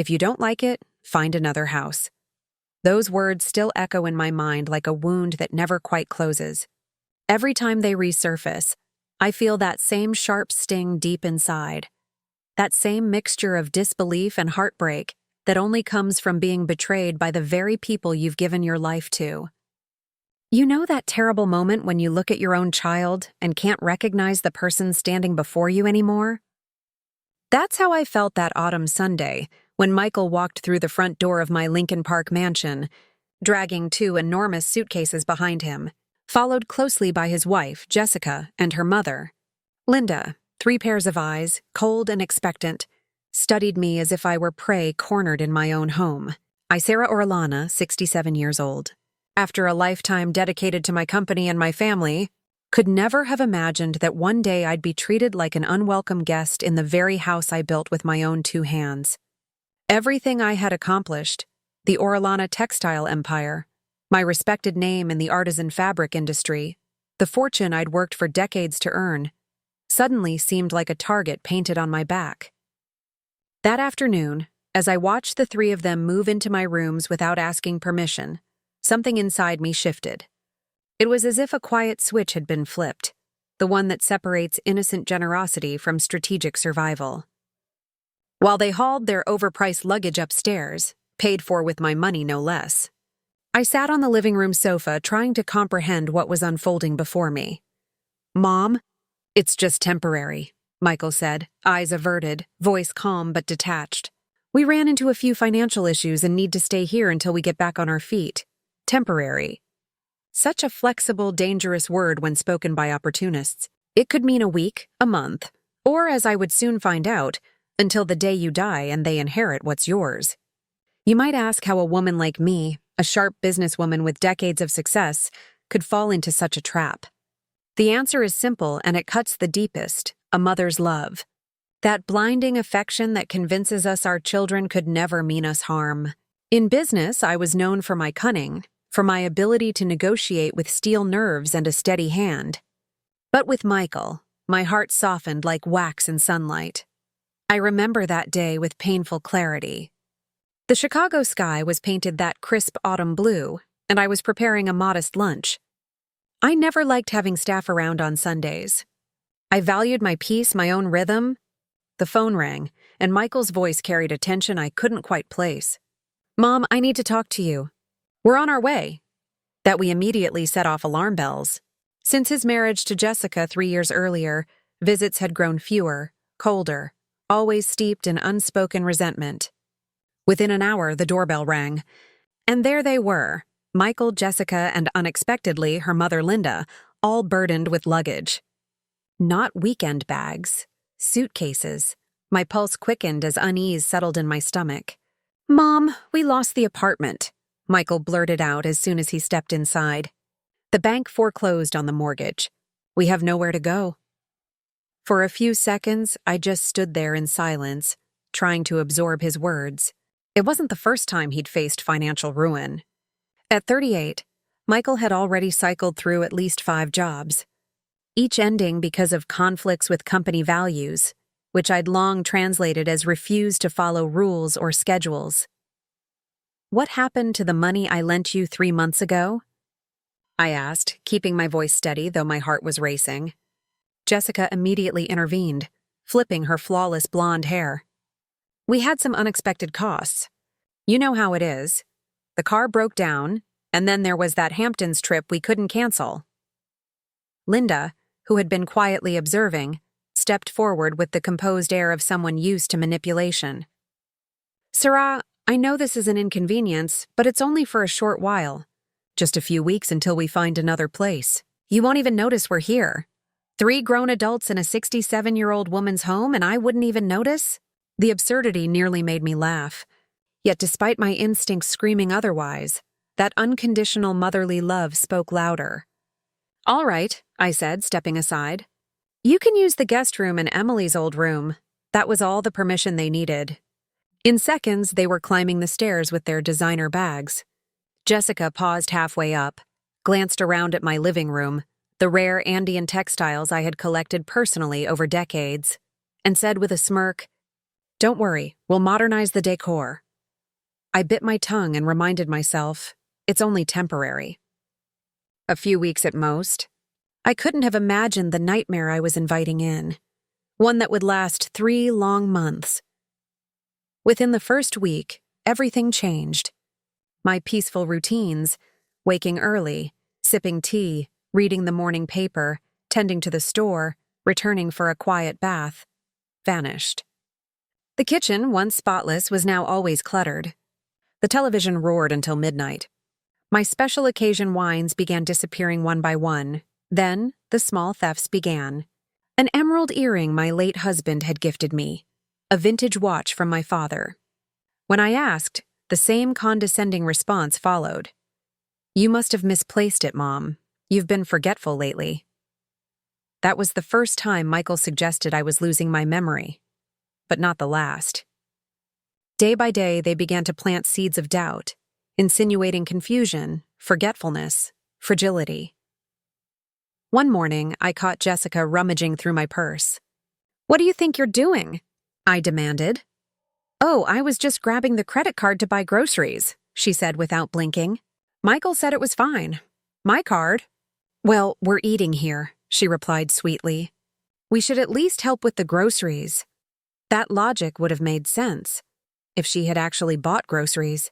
If you don't like it, find another house. Those words still echo in my mind like a wound that never quite closes. Every time they resurface, I feel that same sharp sting deep inside. That same mixture of disbelief and heartbreak that only comes from being betrayed by the very people you've given your life to. You know that terrible moment when you look at your own child and can't recognize the person standing before you anymore? That's how I felt that autumn Sunday when Michael walked through the front door of my Lincoln Park mansion, dragging 2 enormous suitcases behind him, followed closely by his wife, Jessica, and her mother. Linda, 3 pairs of eyes, cold and expectant, studied me as if I were prey cornered in my own home. Sarah Orlana, 67 years old. After a lifetime dedicated to my company and my family, could never have imagined that one day I'd be treated like an unwelcome guest in the very house I built with my own 2 hands. Everything I had accomplished, the Orlana textile empire, my respected name in the artisan fabric industry, the fortune I'd worked for decades to earn, suddenly seemed like a target painted on my back. That afternoon, as I watched the 3 of them move into my rooms without asking permission, something inside me shifted. It was as if a quiet switch had been flipped, the one that separates innocent generosity from strategic survival. While they hauled their overpriced luggage upstairs, paid for with my money no less, I sat on the living room sofa trying to comprehend what was unfolding before me. "Mom, it's just temporary," Michael said, eyes averted, voice calm but detached. "We ran into a few financial issues and need to stay here until we get back on our feet. Temporary." Such a flexible, dangerous word when spoken by opportunists. It could mean a week, a month, or, as I would soon find out, until the day you die and they inherit what's yours. You might ask how a woman like me, a sharp businesswoman with decades of success, could fall into such a trap. The answer is simple and it cuts the deepest: a mother's love. That blinding affection that convinces us our children could never mean us harm. In business, I was known for my cunning, for my ability to negotiate with steel nerves and a steady hand. But with Michael, my heart softened like wax in sunlight. I remember that day with painful clarity. The Chicago sky was painted that crisp autumn blue, and I was preparing a modest lunch. I never liked having staff around on Sundays. I valued my peace, my own rhythm. The phone rang, and Michael's voice carried a tension I couldn't quite place. "Mom, I need to talk to you." "We're on our way." That we immediately set off alarm bells. Since his marriage to Jessica 3 years earlier, visits had grown fewer, colder, always steeped in unspoken resentment. Within an hour, the doorbell rang. And there they were, Michael, Jessica, and unexpectedly, her mother Linda, all burdened with luggage. Not weekend bags, suitcases. My pulse quickened as unease settled in my stomach. "Mom, we lost the apartment," Michael blurted out as soon as he stepped inside. "The bank foreclosed on the mortgage. We have nowhere to go." For a few seconds, I just stood there in silence, trying to absorb his words. It wasn't the first time he'd faced financial ruin. At 38, Michael had already cycled through at least 5 jobs, each ending because of conflicts with company values, which I'd long translated as refused to follow rules or schedules. "What happened to the money I lent you 3 months ago?" I asked, keeping my voice steady though my heart was racing. Jessica immediately intervened, flipping her flawless blonde hair. "We had some unexpected costs. You know how it is. The car broke down, and then there was that Hamptons trip we couldn't cancel." Linda, who had been quietly observing, stepped forward with the composed air of someone used to manipulation. "Sarah, I know this is an inconvenience, but it's only for a short while. Just a few weeks until we find another place. You won't even notice we're here. 3 grown adults in a 67-year-old woman's home, and I wouldn't even notice?" The absurdity nearly made me laugh. Yet despite my instincts screaming otherwise, that unconditional motherly love spoke louder. "All right," I said, stepping aside. "You can use the guest room and Emily's old room." That was all the permission they needed. In seconds, they were climbing the stairs with their designer bags. Jessica paused halfway up, glanced around at my living room, the rare Andean textiles I had collected personally over decades, and said with a smirk, Don't worry, we'll modernize the decor. I bit my tongue and reminded myself, it's only temporary. A few weeks at most. I couldn't have imagined the nightmare I was inviting in. One that would last 3 long months. Within the first week, everything changed. My peaceful routines, waking early, sipping tea, reading the morning paper, tending to the store, returning for a quiet bath, vanished. The kitchen, once spotless, was now always cluttered. The television roared until midnight. My special occasion wines began disappearing one by one. Then, the small thefts began. An emerald earring my late husband had gifted me. A vintage watch from my father. When I asked, the same condescending response followed. You must have misplaced it, Mom. You've been forgetful lately. That was the first time Michael suggested I was losing my memory. But not the last. Day by day, they began to plant seeds of doubt, insinuating confusion, forgetfulness, fragility. One morning, I caught Jessica rummaging through my purse. What do you think you're doing? I demanded. Oh, I was just grabbing the credit card to buy groceries, she said without blinking. Michael said it was fine. My card. Well, we're eating here, she replied sweetly. We should at least help with the groceries. That logic would have made sense if she had actually bought groceries.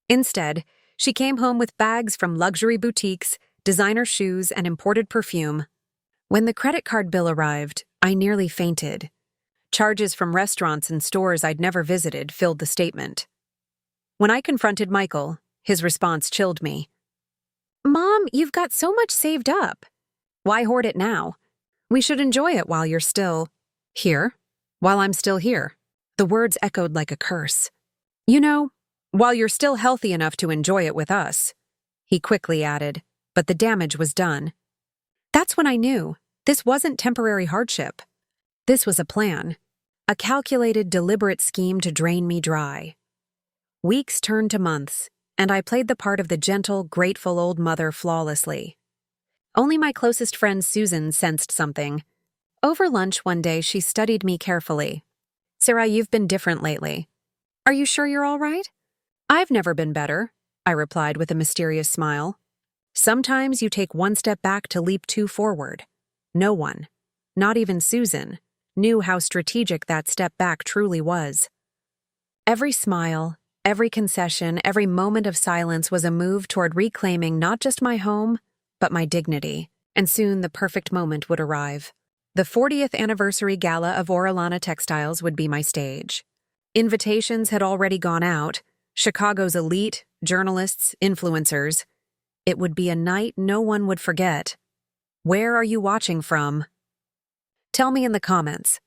Instead, she came home with bags from luxury boutiques, designer shoes, and imported perfume. When the credit card bill arrived, I nearly fainted. Charges from restaurants and stores I'd never visited filled the statement. When I confronted Michael, his response chilled me. Mom, you've got so much saved up. Why hoard it now? We should enjoy it while you're still here. While I'm still here. The words echoed like a curse. You know, while you're still healthy enough to enjoy it with us, he quickly added, but the damage was done. That's when I knew this wasn't temporary hardship. This was a plan, a calculated, deliberate scheme to drain me dry. Weeks turned to months, and I played the part of the gentle, grateful old mother flawlessly. Only my closest friend Susan sensed something. Over lunch one day, she studied me carefully. Sarah, you've been different lately. Are you sure you're all right? I've never been better, I replied with a mysterious smile. Sometimes you take one step back to leap two forward. No one, not even Susan, knew how strategic that step back truly was. Every smile, every concession, every moment of silence was a move toward reclaiming not just my home, but my dignity, and soon the perfect moment would arrive. The 40th anniversary gala of Orellana Textiles would be my stage. Invitations had already gone out, Chicago's elite, journalists, influencers. It would be a night no one would forget. Where are you watching from? Tell me in the comments.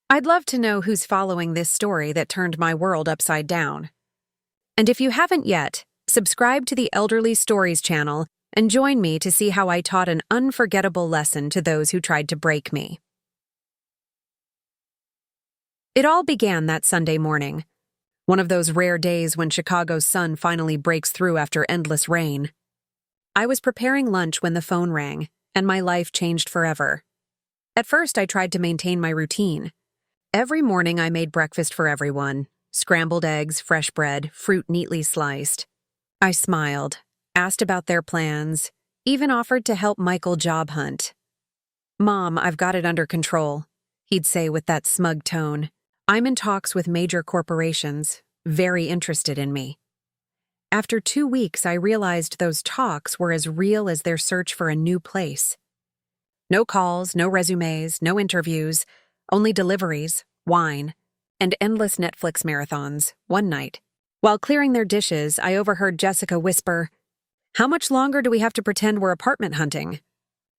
I'd love to know who's following this story that turned my world upside down. And if you haven't yet, subscribe to the Elderly Stories channel and join me to see how I taught an unforgettable lesson to those who tried to break me. It all began that Sunday morning, one of those rare days when Chicago's sun finally breaks through after endless rain. I was preparing lunch when the phone rang, and my life changed forever. At first, I tried to maintain my routine. Every morning, I made breakfast for everyone: scrambled eggs, fresh bread, fruit neatly sliced. I smiled, asked about their plans, even offered to help Michael job hunt. Mom, I've got it under control, he'd say with that smug tone. I'm in talks with major corporations, very interested in me. After 2 weeks, I realized those talks were as real as their search for a new place. No calls, no resumes, no interviews, only deliveries, wine, and endless Netflix marathons, one night. While clearing their dishes, I overheard Jessica whisper, "How much longer do we have to pretend we're apartment hunting?"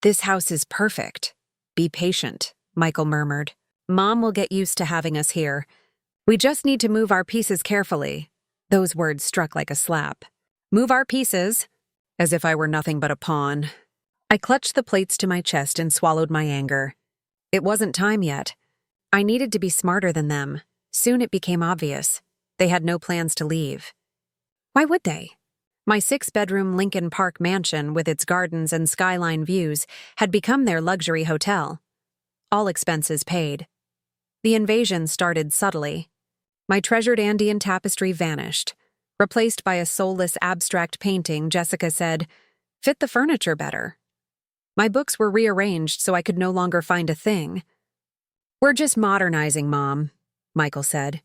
"This house is perfect. Be patient," Michael murmured. "Mom will get used to having us here. We just need to move our pieces carefully." Those words struck like a slap. Move our pieces? As if I were nothing but a pawn. I clutched the plates to my chest and swallowed my anger. It wasn't time yet. I needed to be smarter than them. Soon it became obvious. They had no plans to leave. Why would they? My 6-bedroom Lincoln Park mansion with its gardens and skyline views had become their luxury hotel. All expenses paid. The invasion started subtly. My treasured Andean tapestry vanished. Replaced by a soulless abstract painting, Jessica said, "Fit the furniture better." My books were rearranged so I could no longer find a thing. "We're just modernizing, Mom," Michael said.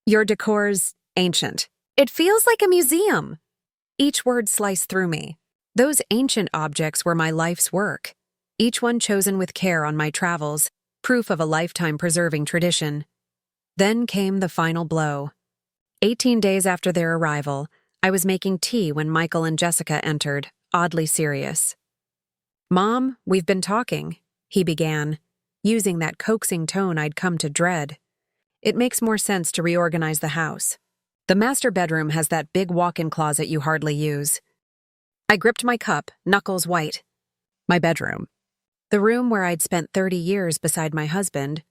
"Your decor's ancient. It feels like a museum." Each word sliced through me. Those ancient objects were my life's work, each one chosen with care on my travels, proof of a lifetime preserving tradition. Then came the final blow. 18 days after their arrival, I was making tea when Michael and Jessica entered, oddly serious. "Mom, we've been talking," he began, using that coaxing tone I'd come to dread. "It makes more sense to reorganize the house. The master bedroom has that big walk-in closet you hardly use." I gripped my cup, knuckles white. My bedroom. The room where I'd spent 30 years beside my husband,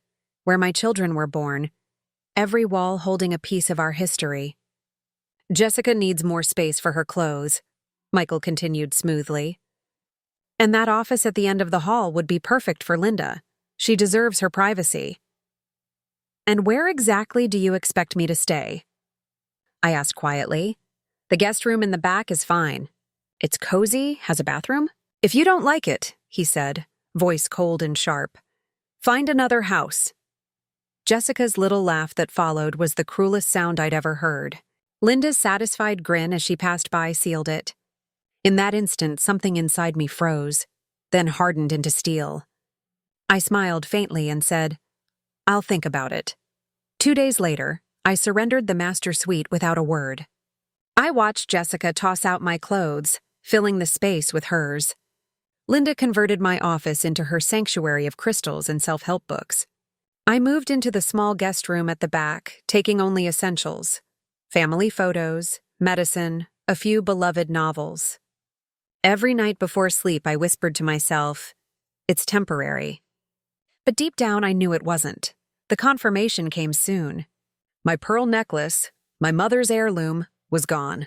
where my children were born, every wall holding a piece of our history. "Jessica needs more space for her clothes," Michael continued smoothly. "And that office at the end of the hall would be perfect for Linda. She deserves her privacy." "And where exactly do you expect me to stay?" I asked quietly. "The guest room in the back is fine. It's cozy, has a bathroom." "If you don't like it," he said, voice cold and sharp, "find another house." Jessica's little laugh that followed was the cruelest sound I'd ever heard. Linda's satisfied grin as she passed by sealed it. In that instant, something inside me froze, then hardened into steel. I smiled faintly and said, "I'll think about it." 2 days later, I surrendered the master suite without a word. I watched Jessica toss out my clothes, filling the space with hers. Linda converted my office into her sanctuary of crystals and self-help books. I moved into the small guest room at the back, taking only essentials: family photos, medicine, a few beloved novels. Every night before sleep, I whispered to myself, "It's temporary." But deep down, I knew it wasn't. The confirmation came soon. My pearl necklace, my mother's heirloom, was gone.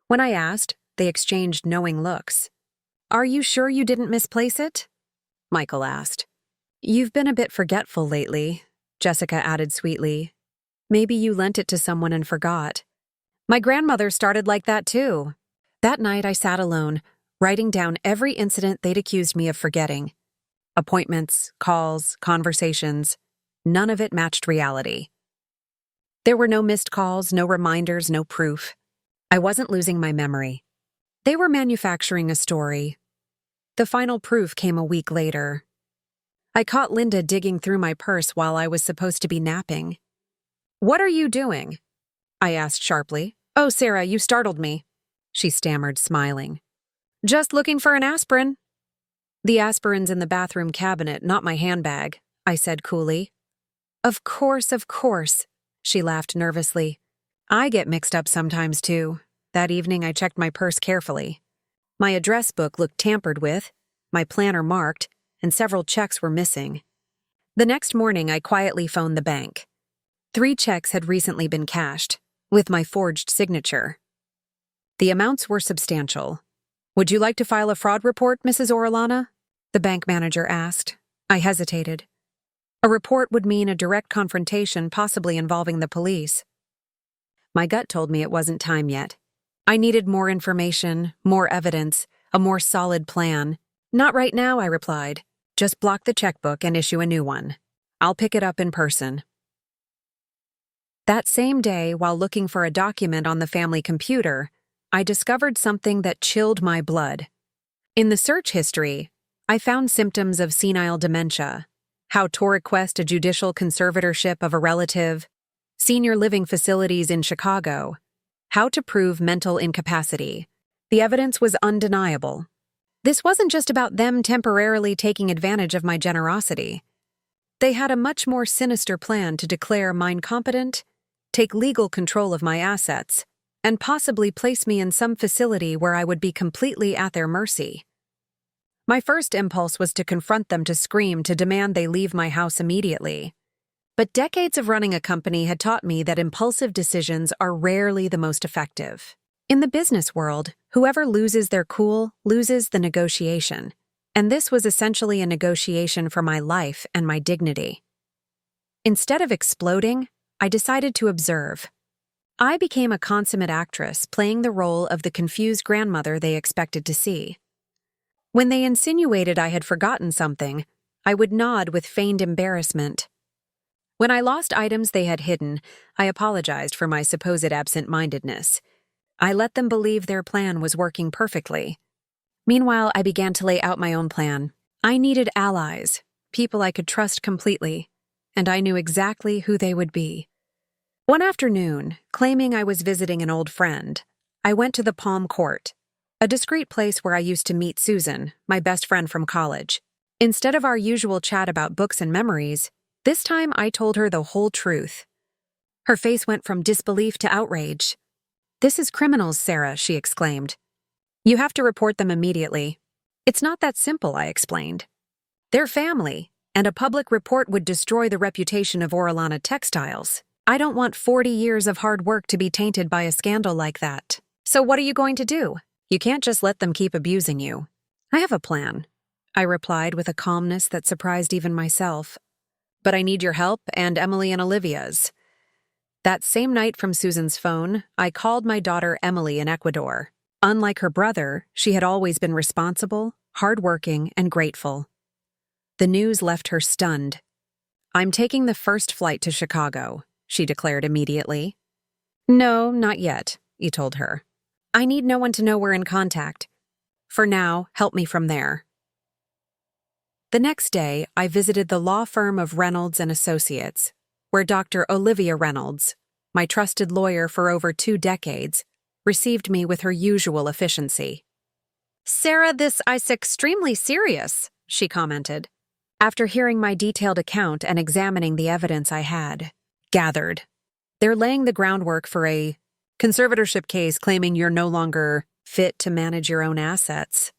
When I asked, they exchanged knowing looks. "Are you sure you didn't misplace it?" Michael asked. "You've been a bit forgetful lately," Jessica added sweetly. "Maybe you lent it to someone and forgot." "My grandmother started like that too." That night I sat alone, writing down every incident they'd accused me of forgetting. Appointments, calls, conversations. None of it matched reality. There were no missed calls, no reminders, no proof. I wasn't losing my memory. They were manufacturing a story. The final proof came a week later. I caught Linda digging through my purse while I was supposed to be napping. "What are you doing?" I asked sharply. "Oh, Sarah, you startled me," she stammered, smiling. "Just looking for an aspirin." "The aspirin's in the bathroom cabinet, not my handbag," I said coolly. Of course," she laughed nervously. "I get mixed up sometimes, too." That evening, I checked my purse carefully. My address book looked tampered with, my planner marked, and several checks were missing. The next morning, I quietly phoned the bank. 3 checks had recently been cashed, with my forged signature. The amounts were substantial. "Would you like to file a fraud report, Mrs. Orellana?" the bank manager asked. I hesitated. A report would mean a direct confrontation, possibly involving the police. My gut told me it wasn't time yet. I needed more information, more evidence, a more solid plan. "Not right now," I replied. "Just block the checkbook and issue a new one. I'll pick it up in person." That same day, while looking for a document on the family computer, I discovered something that chilled my blood. In the search history, I found symptoms of senile dementia, how to request a judicial conservatorship of a relative, senior living facilities in Chicago, how to prove mental incapacity. The evidence was undeniable. This wasn't just about them temporarily taking advantage of my generosity. They had a much more sinister plan to declare mine competent, take legal control of my assets, and possibly place me in some facility where I would be completely at their mercy. My first impulse was to confront them, to scream, to demand they leave my house immediately. But decades of running a company had taught me that impulsive decisions are rarely the most effective. In the business world, whoever loses their cool loses the negotiation, and this was essentially a negotiation for my life and my dignity. Instead of exploding, I decided to observe. I became a consummate actress, playing the role of the confused grandmother they expected to see. When they insinuated I had forgotten something, I would nod with feigned embarrassment. When I lost items they had hidden, I apologized for my supposed absent-mindedness. I let them believe their plan was working perfectly. Meanwhile, I began to lay out my own plan. I needed allies, people I could trust completely, and I knew exactly who they would be. One afternoon, claiming I was visiting an old friend, I went to the Palm Court, a discreet place where I used to meet Susan, my best friend from college. Instead of our usual chat about books and memories, this time I told her the whole truth. Her face went from disbelief to outrage. "This is criminals, Sarah," she exclaimed. "You have to report them immediately." "It's not that simple," I explained. "They're family, and a public report would destroy the reputation of Orellana Textiles. I don't want 40 years of hard work to be tainted by a scandal like that." "So what are you going to do? You can't just let them keep abusing you." "I have a plan," I replied with a calmness that surprised even myself. "But I need your help and Emily and Olivia's." That same night from Susan's phone, I called my daughter Emily in Ecuador. Unlike her brother, she had always been responsible, hardworking, and grateful. The news left her stunned. "I'm taking the first flight to Chicago," she declared immediately. "No, not yet," he told her. "I need no one to know we're in contact. For now, help me from there." The next day, I visited the law firm of Reynolds and Associates, where Dr. Olivia Reynolds, my trusted lawyer for over 2 decades, received me with her usual efficiency. "Sarah, this is extremely serious," she commented, after hearing my detailed account and examining the evidence I had gathered. "They're laying the groundwork for a conservatorship case claiming you're no longer fit to manage your own assets.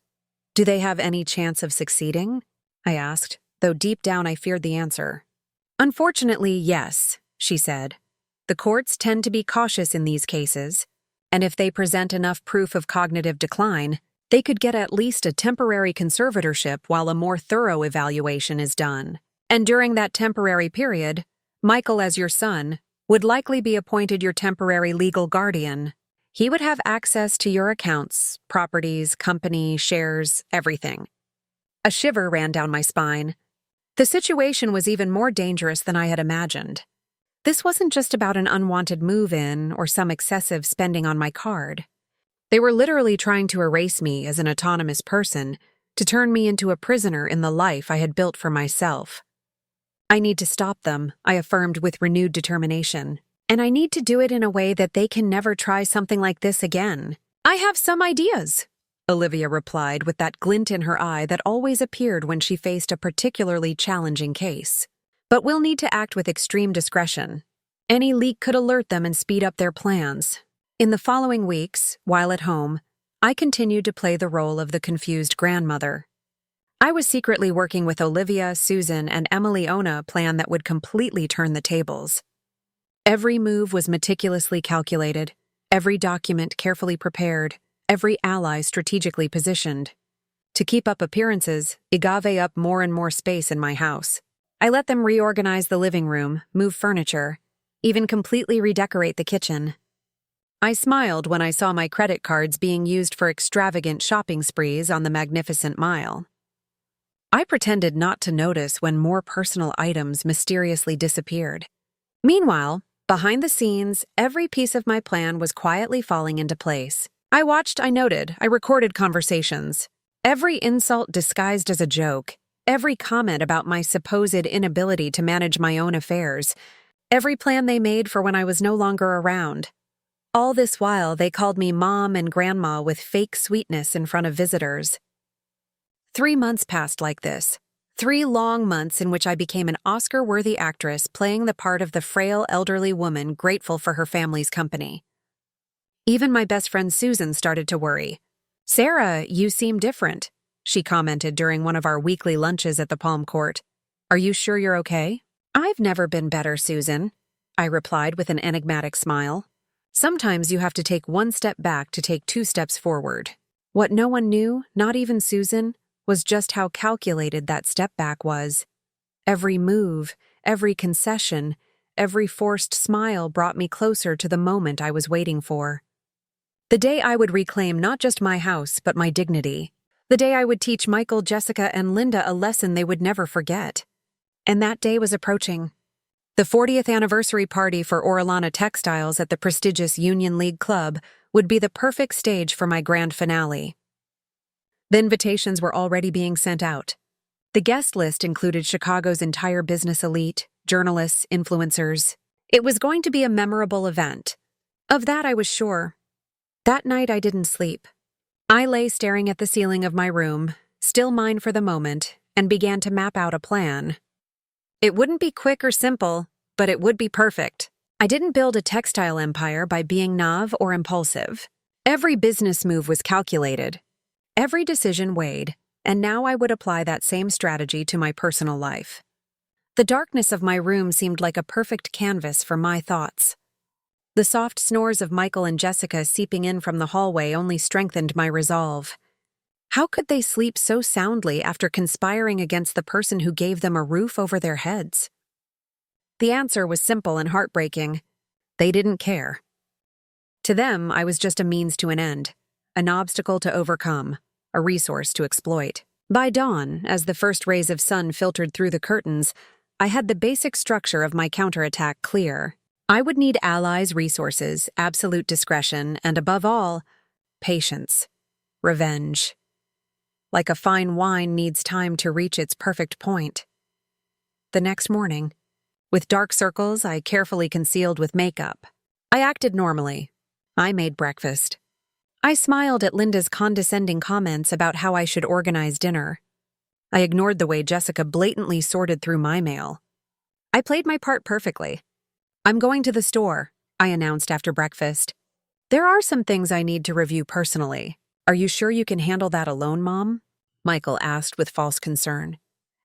Do they have any chance of succeeding?" I asked, though deep down I feared the answer. "Unfortunately, yes," she said. "The courts tend to be cautious in these cases, and if they present enough proof of cognitive decline, they could get at least a temporary conservatorship while a more thorough evaluation is done. And during that temporary period, Michael, as your son, would likely be appointed your temporary legal guardian. He would have access to your accounts, properties, company, shares, everything." A shiver ran down my spine. The situation was even more dangerous than I had imagined. This wasn't just about an unwanted move-in or some excessive spending on my card. They were literally trying to erase me as an autonomous person, to turn me into a prisoner in the life I had built for myself. "I need to stop them," I affirmed with renewed determination. "And I need to do it in a way that they can never try something like this again." "I have some ideas," Olivia replied with that glint in her eye that always appeared when she faced a particularly challenging case. "But we'll need to act with extreme discretion. Any leak could alert them and speed up their plans." In the following weeks, while at home, I continued to play the role of the confused grandmother. I was secretly working with Olivia, Susan, and Emily on a plan that would completely turn the tables. Every move was meticulously calculated, every document carefully prepared, every ally strategically positioned. To keep up appearances, I gave up more and more space in my house. I let them reorganize the living room, move furniture, even completely redecorate the kitchen. I smiled when I saw my credit cards being used for extravagant shopping sprees on the Magnificent Mile. I pretended not to notice when more personal items mysteriously disappeared. Meanwhile, behind the scenes, every piece of my plan was quietly falling into place. I watched, I noted, I recorded conversations. Every insult disguised as a joke, every comment about my supposed inability to manage my own affairs, every plan they made for when I was no longer around. All this while, they called me Mom and Grandma with fake sweetness in front of visitors. 3 months passed like this. 3 long months in which I became an Oscar-worthy actress playing the part of the frail elderly woman grateful for her family's company. Even my best friend Susan started to worry. "Sarah, you seem different," she commented during one of our weekly lunches at the Palm Court. "Are you sure you're okay?" "I've never been better, Susan," I replied with an enigmatic smile. Sometimes you have to take 1 step back to take 2 steps forward. What no one knew, not even Susan, was just how calculated that step back was. Every move, every concession, every forced smile brought me closer to the moment I was waiting for. The day I would reclaim not just my house, but my dignity. The day I would teach Michael, Jessica, and Linda a lesson they would never forget. And that day was approaching. The 40th anniversary party for Orellana Textiles at the prestigious Union League Club would be the perfect stage for my grand finale. The invitations were already being sent out. The guest list included Chicago's entire business elite, journalists, influencers. It was going to be a memorable event. Of that I was sure. That night I didn't sleep. I lay staring at the ceiling of my room, still mine for the moment, and began to map out a plan. It wouldn't be quick or simple, but it would be perfect. I didn't build a textile empire by being naive or impulsive. Every business move was calculated. Every decision weighed, and now I would apply that same strategy to my personal life. The darkness of my room seemed like a perfect canvas for my thoughts. The soft snores of Michael and Jessica seeping in from the hallway only strengthened my resolve. How could they sleep so soundly after conspiring against the person who gave them a roof over their heads? The answer was simple and heartbreaking. They didn't care. To them, I was just a means to an end, an obstacle to overcome, a resource to exploit. By dawn, as the first rays of sun filtered through the curtains, I had the basic structure of my counterattack clear. I would need allies, resources, absolute discretion, and above all, patience, revenge. Like a fine wine needs time to reach its perfect point. The next morning, with dark circles I carefully concealed with makeup, I acted normally. I made breakfast. I smiled at Linda's condescending comments about how I should organize dinner. I ignored the way Jessica blatantly sorted through my mail. I played my part perfectly. "I'm going to the store," I announced after breakfast. "There are some things I need to review personally. Are you sure you can handle that alone, Mom?" Michael asked with false concern.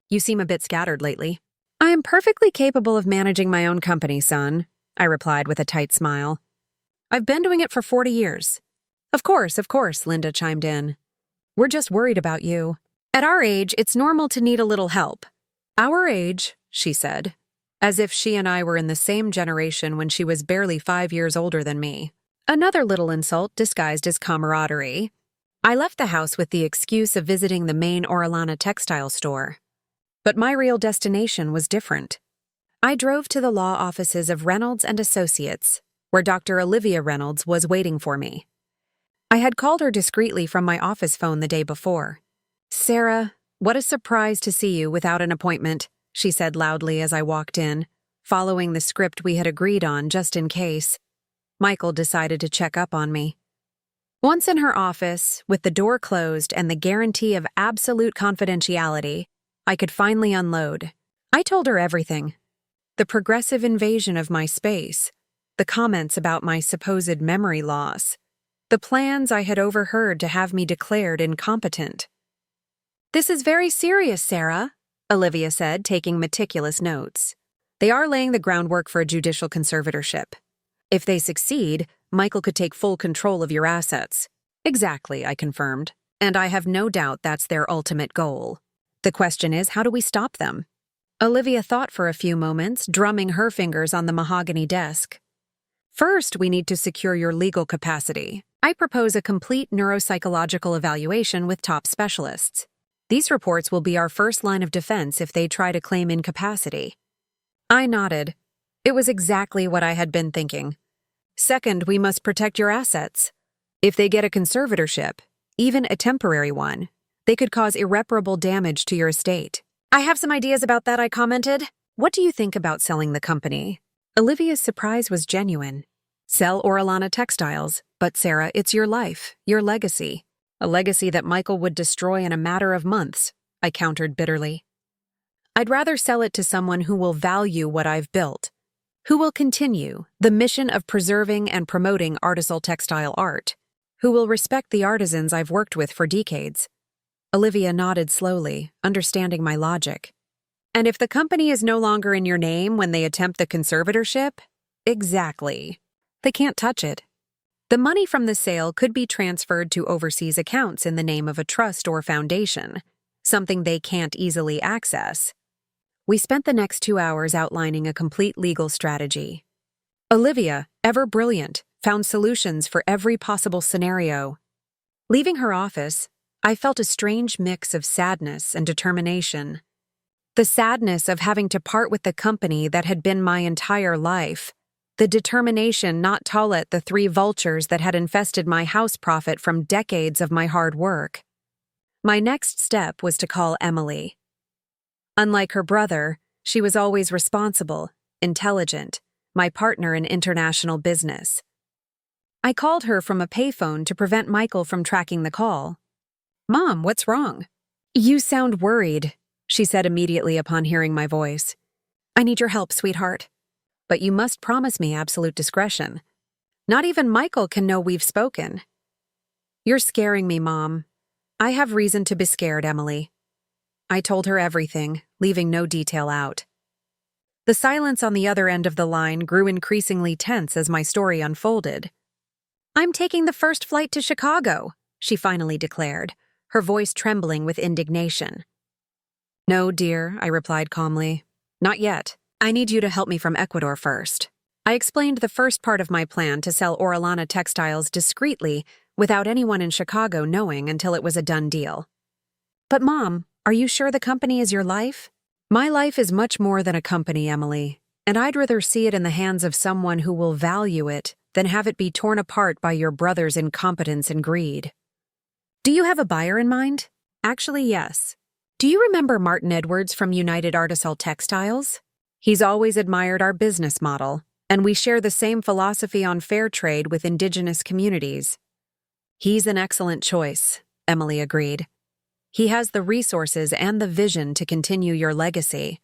"You seem a bit scattered lately." "I am perfectly capable of managing my own company, son," I replied with a tight smile. "I've been doing it for 40 years. Of course, Linda chimed in. "We're just worried about you. At our age, it's normal to need a little help." "Our age," she said, as if she and I were in the same generation when she was barely 5 years older than me. Another little insult disguised as camaraderie. I left the house with the excuse of visiting the main Orellana textile store. But my real destination was different. I drove to the law offices of Reynolds and Associates, where Dr. Olivia Reynolds was waiting for me. I had called her discreetly from my office phone the day before. "Sarah, what a surprise to see you without an appointment," she said loudly as I walked in, following the script we had agreed on just in case. Michael decided to check up on me. Once in her office, with the door closed and the guarantee of absolute confidentiality, I could finally unload. I told her everything. The progressive invasion of my space, the comments about my supposed memory loss, the plans I had overheard to have me declared incompetent. "This is very serious, Sarah," Olivia said, taking meticulous notes. "They are laying the groundwork for a judicial conservatorship. If they succeed, Michael could take full control of your assets." "Exactly," I confirmed. "And I have no doubt that's their ultimate goal. The question is, how do we stop them?" Olivia thought for a few moments, drumming her fingers on the mahogany desk. "First, we need to secure your legal capacity. I propose a complete neuropsychological evaluation with top specialists. These reports will be our first line of defense if they try to claim incapacity." I nodded. It was exactly what I had been thinking. "Second, we must protect your assets. If they get a conservatorship, even a temporary one, they could cause irreparable damage to your estate." "I have some ideas about that," I commented. "What do you think about selling the company?" Olivia's surprise was genuine. "Sell Orellana Textiles, but Sarah, it's your life, your legacy. A legacy that Michael would destroy in a matter of months," I countered bitterly. "I'd rather sell it to someone who will value what I've built, who will continue the mission of preserving and promoting artisanal textile art, who will respect the artisans I've worked with for decades." Olivia nodded slowly, understanding my logic. "And if the company is no longer in your name when they attempt the conservatorship?" "Exactly. They can't touch it. The money from the sale could be transferred to overseas accounts in the name of a trust or foundation, something they can't easily access. We spent the next 2 hours outlining a complete legal strategy. Olivia, ever brilliant, found solutions for every possible scenario. Leaving her office, I felt a strange mix of sadness and determination. The sadness of having to part with the company that had been my entire life. The determination not to let the 3 vultures that had infested my house profit from decades of my hard work. My next step was to call Emily. Unlike her brother, she was always responsible, intelligent, my partner in international business. I called her from a payphone to prevent Michael from tracking the call. "Mom, what's wrong?" "You sound worried," she said immediately upon hearing my voice. "I need your help, sweetheart. But you must promise me absolute discretion. Not even Michael can know we've spoken." "You're scaring me, Mom." "I have reason to be scared, Emily." I told her everything, leaving no detail out. The silence on the other end of the line grew increasingly tense as my story unfolded. "I'm taking the first flight to Chicago," she finally declared, her voice trembling with indignation. "No, dear," I replied calmly. "Not yet. I need you to help me from Ecuador first." I explained the first part of my plan to sell Orellana textiles discreetly without anyone in Chicago knowing until it was a done deal. "But Mom, are you sure the company is your life?" "My life is much more than a company, Emily, and I'd rather see it in the hands of someone who will value it than have it be torn apart by your brother's incompetence and greed." "Do you have a buyer in mind?" "Actually, yes. Do you remember Martin Edwards from United Artisol Textiles? He's always admired our business model, and we share the same philosophy on fair trade with indigenous communities." "He's an excellent choice," Emily agreed. "He has the resources and the vision to continue your legacy."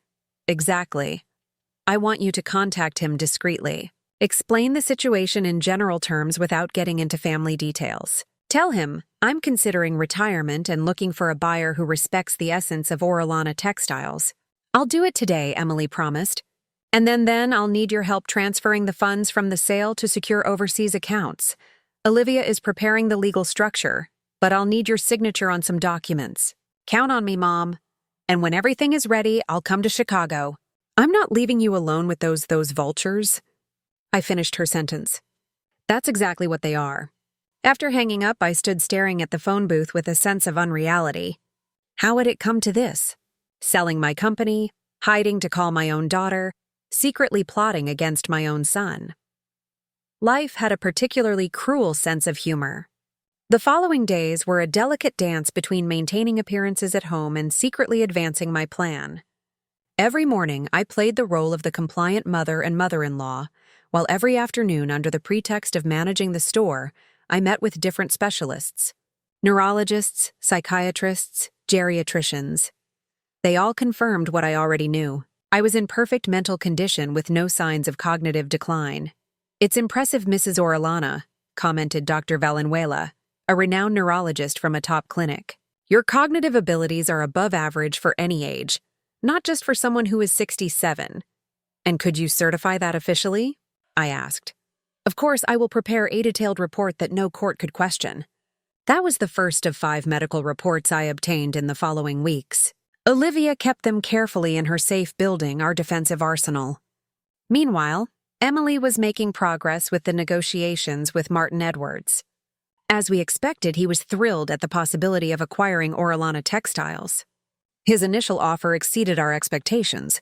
"Exactly. I want you to contact him discreetly. Explain the situation in general terms without getting into family details. Tell him, I'm considering retirement and looking for a buyer who respects the essence of Orellana textiles." "I'll do it today," Emily promised. "And then I'll need your help transferring the funds from the sale to secure overseas accounts. Olivia is preparing the legal structure, but I'll need your signature on some documents. Count on me, Mom. And when everything is ready, I'll come to Chicago." "I'm not leaving you alone with those vultures." I finished her sentence. "That's exactly what they are." After hanging up, I stood staring at the phone booth with a sense of unreality. How had it come to this? Selling my company, hiding to call my own daughter, secretly plotting against my own son. Life had a particularly cruel sense of humor. The following days were a delicate dance between maintaining appearances at home and secretly advancing my plan. Every morning, I played the role of the compliant mother and mother-in-law, while every afternoon, under the pretext of managing the store, I met with different specialists: neurologists, psychiatrists, geriatricians. They all confirmed what I already knew. I was in perfect mental condition with no signs of cognitive decline. "It's impressive, Mrs. Orellana," commented Dr. Valenzuela, a renowned neurologist from a top clinic. "Your cognitive abilities are above average for any age, not just for someone who is 67. And could you certify that officially?" I asked. "Of course, I will prepare a detailed report that no court could question." That was the first of 5 medical reports I obtained in the following weeks. Olivia kept them carefully in her safe building, our defensive arsenal. Meanwhile, Emily was making progress with the negotiations with Martin Edwards. As we expected, he was thrilled at the possibility of acquiring Orellana textiles. His initial offer exceeded our expectations.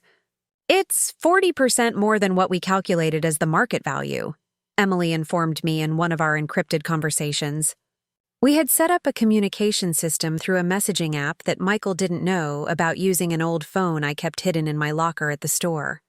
"It's 40% more than what we calculated as the market value," Emily informed me in one of our encrypted conversations. We had set up a communication system through a messaging app that Michael didn't know about using an old phone I kept hidden in my locker at the store.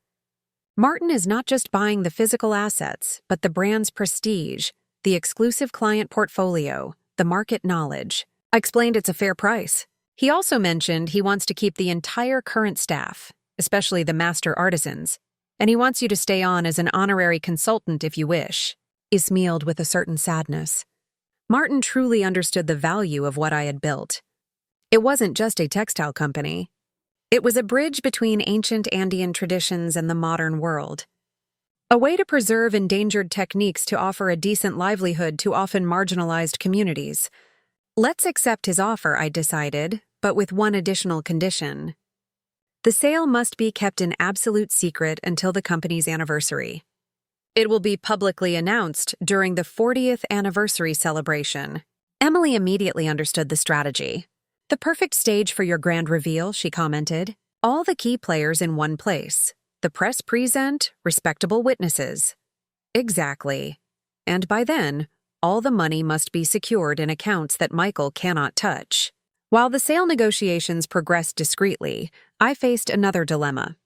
Martin is not just buying the physical assets, but the brand's prestige, the exclusive client portfolio, the market knowledge. I explained it's a fair price. He also mentioned he wants to keep the entire current staff, especially the master artisans, and he wants you to stay on as an honorary consultant if you wish. He smiled with a certain sadness. Martin truly understood the value of what I had built. It wasn't just a textile company. It was a bridge between ancient Andean traditions and the modern world. A way to preserve endangered techniques to offer a decent livelihood to often marginalized communities. Let's accept his offer, I decided, but with one additional condition. The sale must be kept an absolute secret until the company's anniversary. It will be publicly announced during the 40th anniversary celebration. Emily immediately understood the strategy. The perfect stage for your grand reveal, she commented. All the key players in one place. The press present, respectable witnesses. Exactly. And by then, all the money must be secured in accounts that Michael cannot touch. While the sale negotiations progressed discreetly, I faced another dilemma.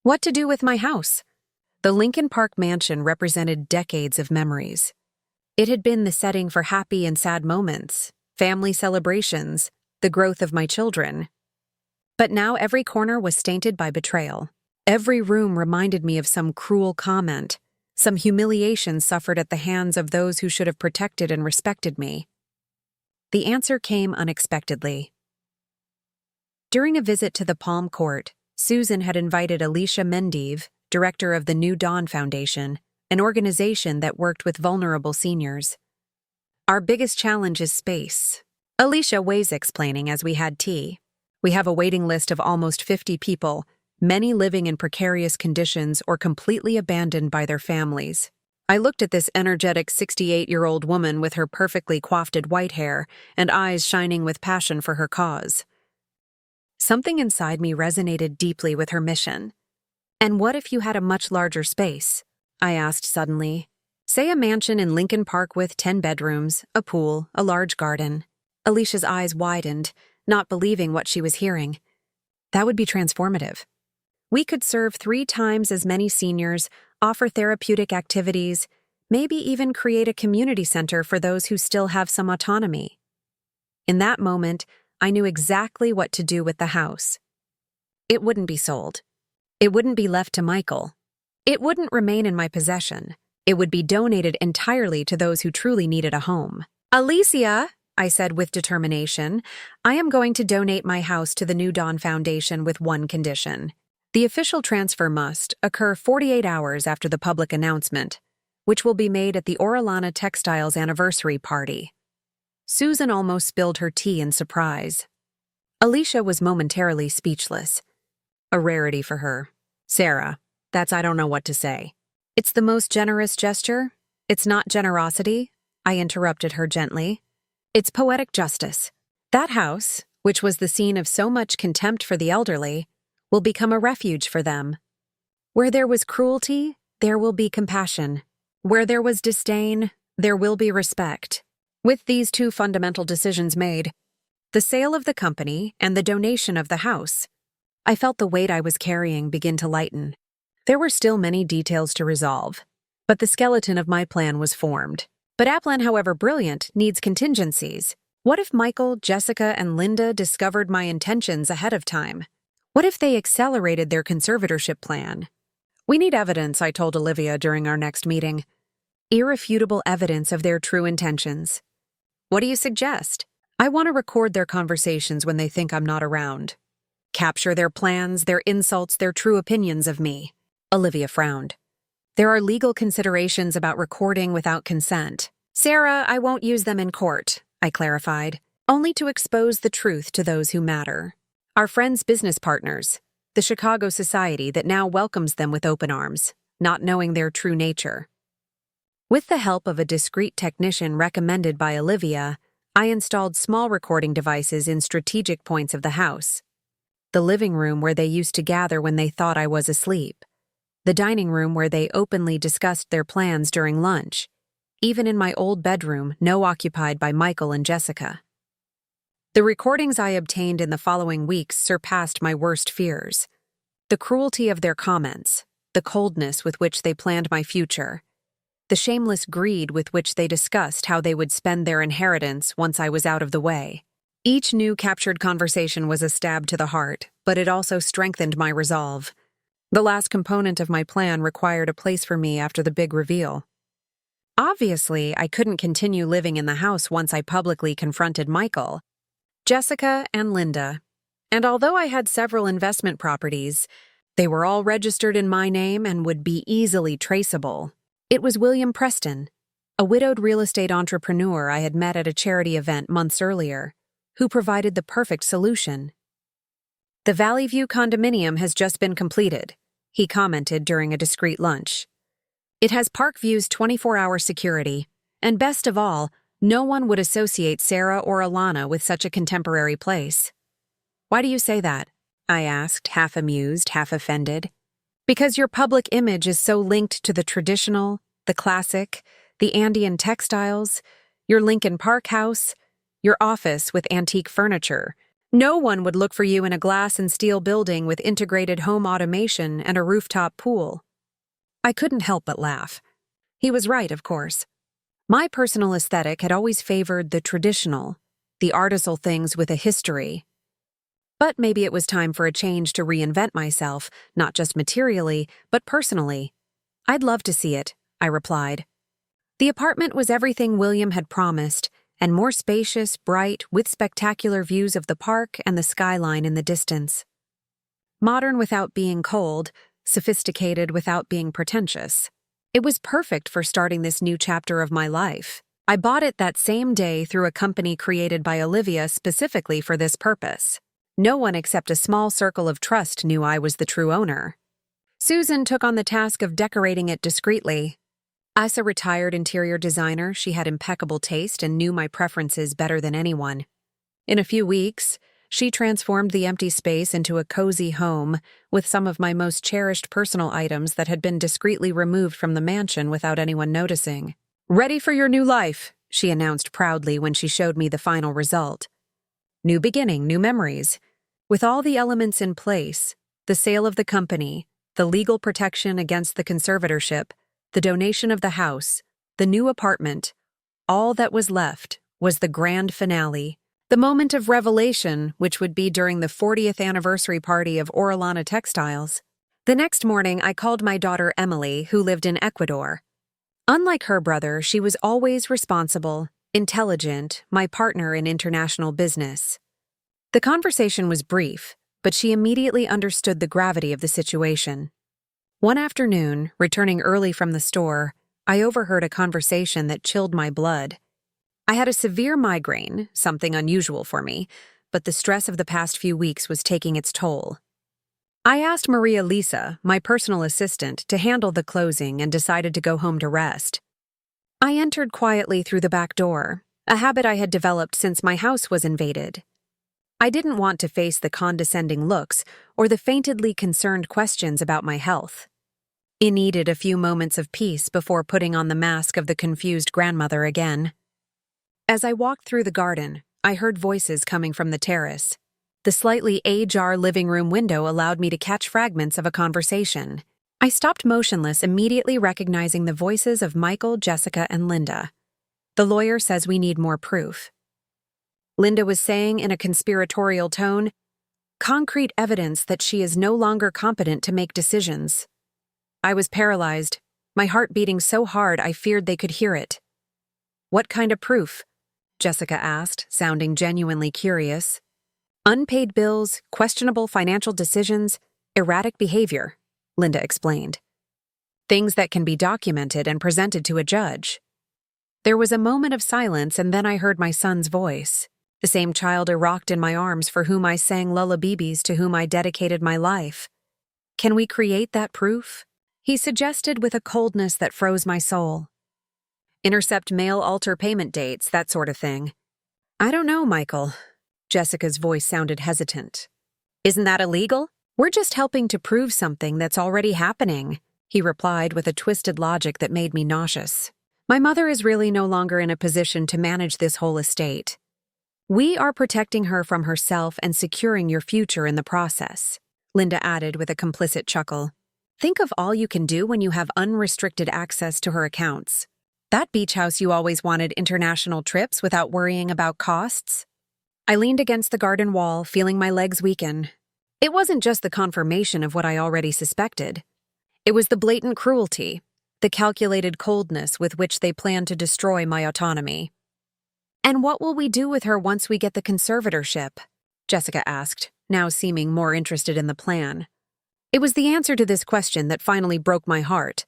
What to do with my house? The Lincoln Park mansion represented decades of memories. It had been the setting for happy and sad moments, family celebrations, the growth of my children. But now every corner was tainted by betrayal. Every room reminded me of some cruel comment, some humiliation suffered at the hands of those who should have protected and respected me. The answer came unexpectedly. During a visit to the Palm Court, Susan had invited Alicia Mendive, director of the New Dawn Foundation, an organization that worked with vulnerable seniors. Our biggest challenge is space, Alicia was explaining as we had tea. We have a waiting list of almost 50 people, many living in precarious conditions or completely abandoned by their families. I looked at this energetic 68-year-old woman with her perfectly coiffed white hair and eyes shining with passion for her cause. Something inside me resonated deeply with her mission. And what if you had a much larger space? I asked suddenly. Say a mansion in Lincoln Park with 10 bedrooms, a pool, a large garden. Alicia's eyes widened, not believing what she was hearing. That would be transformative. We could serve 3 times as many seniors, offer therapeutic activities, maybe even create a community center for those who still have some autonomy. In that moment, I knew exactly what to do with the house. It wouldn't be sold. It wouldn't be left to Michael. It wouldn't remain in my possession. It would be donated entirely to those who truly needed a home. Alicia, I said with determination, I am going to donate my house to the New Dawn Foundation with one condition. The official transfer must occur 48 hours after the public announcement, which will be made at the Orellana Textiles anniversary party. Susan almost spilled her tea in surprise. Alicia was momentarily speechless. A rarity for her. Sarah, I don't know what to say. It's the most generous gesture. It's not generosity, I interrupted her gently. It's poetic justice. That house, which was the scene of so much contempt for the elderly, will become a refuge for them. Where there was cruelty, there will be compassion. Where there was disdain, there will be respect. With these 2 fundamental decisions made, the sale of the company and the donation of the house, I felt the weight I was carrying begin to lighten. There were still many details to resolve, but the skeleton of my plan was formed. But a plan, however brilliant, needs contingencies. What if Michael, Jessica, and Linda discovered my intentions ahead of time? What if they accelerated their conservatorship plan? We need evidence, I told Olivia during our next meeting. Irrefutable evidence of their true intentions. What do you suggest? I want to record their conversations when they think I'm not around. Capture their plans, their insults, their true opinions of me. Olivia frowned. There are legal considerations about recording without consent. Sarah, I won't use them in court, I clarified, only to expose the truth to those who matter. Our friends' business partners, the Chicago society that now welcomes them with open arms, not knowing their true nature. With the help of a discreet technician recommended by Olivia, I installed small recording devices in strategic points of the house. The living room where they used to gather when they thought I was asleep. The dining room where they openly discussed their plans during lunch. Even in my old bedroom, now occupied by Michael and Jessica. The recordings I obtained in the following weeks surpassed my worst fears. The cruelty of their comments, the coldness with which they planned my future, the shameless greed with which they discussed how they would spend their inheritance once I was out of the way. Each new captured conversation was a stab to the heart, but it also strengthened my resolve. The last component of my plan required a place for me after the big reveal. Obviously, I couldn't continue living in the house once I publicly confronted Michael, Jessica, and Linda. And although I had several investment properties, they were all registered in my name and would be easily traceable. It was William Preston, a widowed real estate entrepreneur I had met at a charity event months earlier, who provided the perfect solution. The Valley View condominium has just been completed, he commented during a discreet lunch. It has Parkview's 24-hour security, and best of all, no one would associate Sarah or Alana with such a contemporary place. Why do you say that? I asked, half amused, half offended. Because your public image is so linked to the traditional, the classic, the Andean textiles, your Lincoln Park house, your office with antique furniture. No one would look for you in a glass and steel building with integrated home automation and a rooftop pool. I couldn't help but laugh. He was right, of course. My personal aesthetic had always favored the traditional, the artisanal things with a history. But maybe it was time for a change to reinvent myself, not just materially, but personally. I'd love to see it, I replied. The apartment was everything William had promised, and more spacious, bright, with spectacular views of the park and the skyline in the distance. Modern without being cold, sophisticated without being pretentious. It was perfect for starting this new chapter of my life. I bought it that same day through a company created by Olivia specifically for this purpose. No one except a small circle of trust knew I was the true owner. Susan took on the task of decorating it discreetly. As a retired interior designer, she had impeccable taste and knew my preferences better than anyone. In a few weeks, she transformed the empty space into a cozy home with some of my most cherished personal items that had been discreetly removed from the mansion without anyone noticing. "Ready for your new life," she announced proudly when she showed me the final result. New beginning, new memories. With all the elements in place, the sale of the company, the legal protection against the conservatorship, the donation of the house, the new apartment, all that was left was the grand finale, the moment of revelation, which would be during the 40th anniversary party of Orellana Textiles. The next morning, I called my daughter Emily, who lived in Ecuador. Unlike her brother, she was always responsible, intelligent, my partner in international business. The conversation was brief, but she immediately understood the gravity of the situation. One afternoon, returning early from the store, I overheard a conversation that chilled my blood. I had a severe migraine, something unusual for me, but the stress of the past few weeks was taking its toll. I asked Maria Lisa, my personal assistant, to handle the closing and decided to go home to rest. I entered quietly through the back door, a habit I had developed since my house was invaded. I didn't want to face the condescending looks or the faintly concerned questions about my health. It needed a few moments of peace before putting on the mask of the confused grandmother again. As I walked through the garden, I heard voices coming from the terrace. The slightly ajar living room window allowed me to catch fragments of a conversation. I stopped motionless, immediately recognizing the voices of Michael, Jessica, and Linda. "The lawyer says we need more proof," Linda was saying in a conspiratorial tone, "concrete evidence that she is no longer competent to make decisions." I was paralyzed, my heart beating so hard I feared they could hear it. "What kind of proof?" Jessica asked, sounding genuinely curious. "Unpaid bills, questionable financial decisions, erratic behavior," Linda explained. "Things that can be documented and presented to a judge." There was a moment of silence, and then I heard my son's voice, the same child rocked in my arms for whom I sang lullabies, to whom I dedicated my life. "Can we create that proof?" he suggested with a coldness that froze my soul. "Intercept mail, alter payment dates, that sort of thing." "I don't know, Michael." Jessica's voice sounded hesitant. "Isn't that illegal? We're just helping to prove something that's already happening," he replied with a twisted logic that made me nauseous. "My mother is really no longer in a position to manage this whole estate. We are protecting her from herself and securing your future in the process," Linda added with a complicit chuckle. "Think of all you can do when you have unrestricted access to her accounts. That beach house you always wanted, international trips without worrying about costs." I leaned against the garden wall, feeling my legs weaken. It wasn't just the confirmation of what I already suspected. It was the blatant cruelty, the calculated coldness with which they planned to destroy my autonomy. "And what will we do with her once we get the conservatorship?" Jessica asked, now seeming more interested in the plan. It was the answer to this question that finally broke my heart.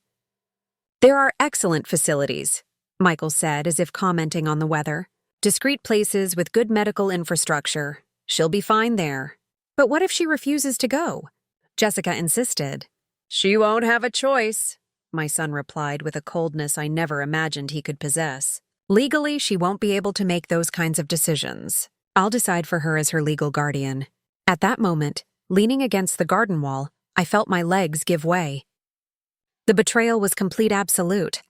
"There are excellent facilities," Michael said, as if commenting on the weather. "Discreet places with good medical infrastructure. She'll be fine there." But what if she refuses to go? Jessica insisted. She won't have a choice, my son replied with a coldness I never imagined he could possess. Legally, she won't be able to make those kinds of decisions. I'll decide for her as her legal guardian. At that moment, leaning against the garden wall, I felt my legs give way. The betrayal was complete absolute.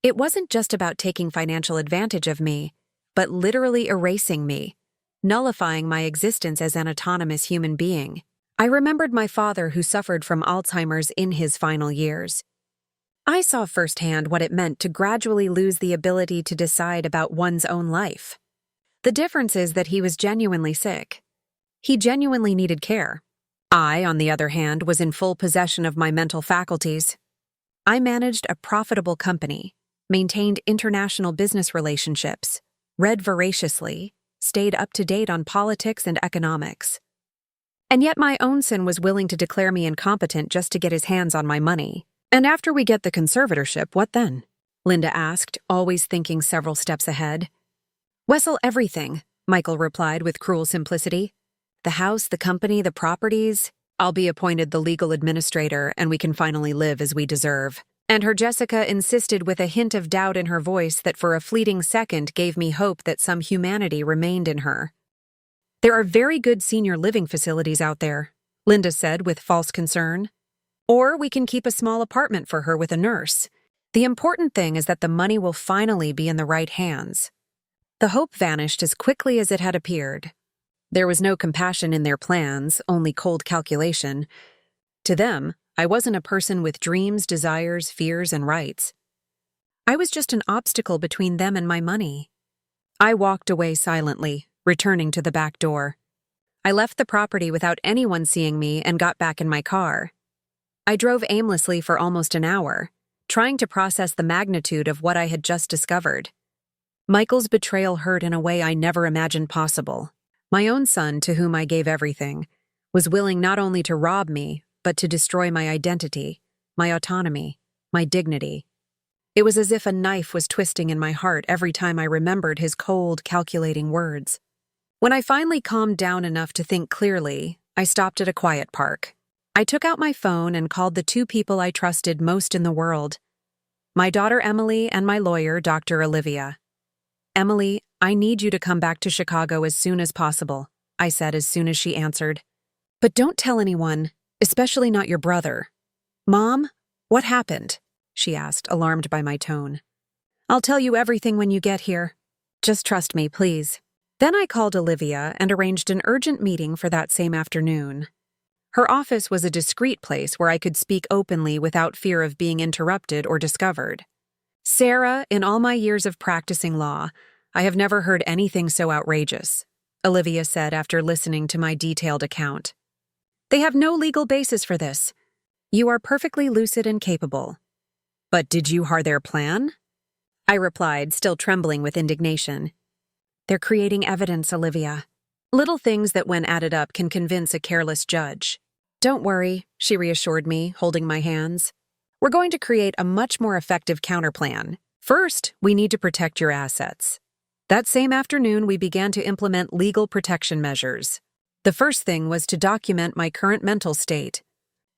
It wasn't just about taking financial advantage of me, but literally erasing me, nullifying my existence as an autonomous human being. I remembered my father who suffered from Alzheimer's in his final years. I saw firsthand what it meant to gradually lose the ability to decide about one's own life. The difference is that he was genuinely sick. He genuinely needed care. I, on the other hand, was in full possession of my mental faculties. I managed a profitable company, maintained international business relationships, read voraciously, stayed up to date on politics and economics. And yet my own son was willing to declare me incompetent just to get his hands on my money. And after we get the conservatorship, what then? Linda asked, always thinking several steps ahead. Wessel, everything, Michael replied with cruel simplicity. The house, the company, the properties. I'll be appointed the legal administrator, and we can finally live as we deserve. And her Jessica insisted with a hint of doubt in her voice that for a fleeting second gave me hope that some humanity remained in her. There are very good senior living facilities out there, Linda said with false concern. Or we can keep a small apartment for her with a nurse. The important thing is that the money will finally be in the right hands. The hope vanished as quickly as it had appeared. There was no compassion in their plans, only cold calculation. To them, I wasn't a person with dreams, desires, fears, and rights. I was just an obstacle between them and my money. I walked away silently, returning to the back door. I left the property without anyone seeing me and got back in my car. I drove aimlessly for almost an hour, trying to process the magnitude of what I had just discovered. Michael's betrayal hurt in a way I never imagined possible. My own son, to whom I gave everything, was willing not only to rob me, but to destroy my identity, my autonomy, my dignity. It was as if a knife was twisting in my heart every time I remembered his cold, calculating words. When I finally calmed down enough to think clearly, I stopped at a quiet park. I took out my phone and called the two people I trusted most in the world, my daughter Emily and my lawyer, Dr. Olivia. Emily, I need you to come back to Chicago as soon as possible, I said as soon as she answered. But don't tell anyone, especially not your brother. Mom, what happened? She asked, alarmed by my tone. I'll tell you everything when you get here. Just trust me, please. Then I called Olivia and arranged an urgent meeting for that same afternoon. Her office was a discreet place where I could speak openly without fear of being interrupted or discovered. Sarah, in all my years of practicing law, I have never heard anything so outrageous, Olivia said after listening to my detailed account. They have no legal basis for this. You are perfectly lucid and capable. But did you hear their plan? I replied, still trembling with indignation. They're creating evidence, Olivia. Little things that when added up can convince a careless judge. Don't worry, she reassured me, holding my hands. We're going to create a much more effective counterplan. First, we need to protect your assets. That same afternoon, we began to implement legal protection measures. The first thing was to document my current mental state.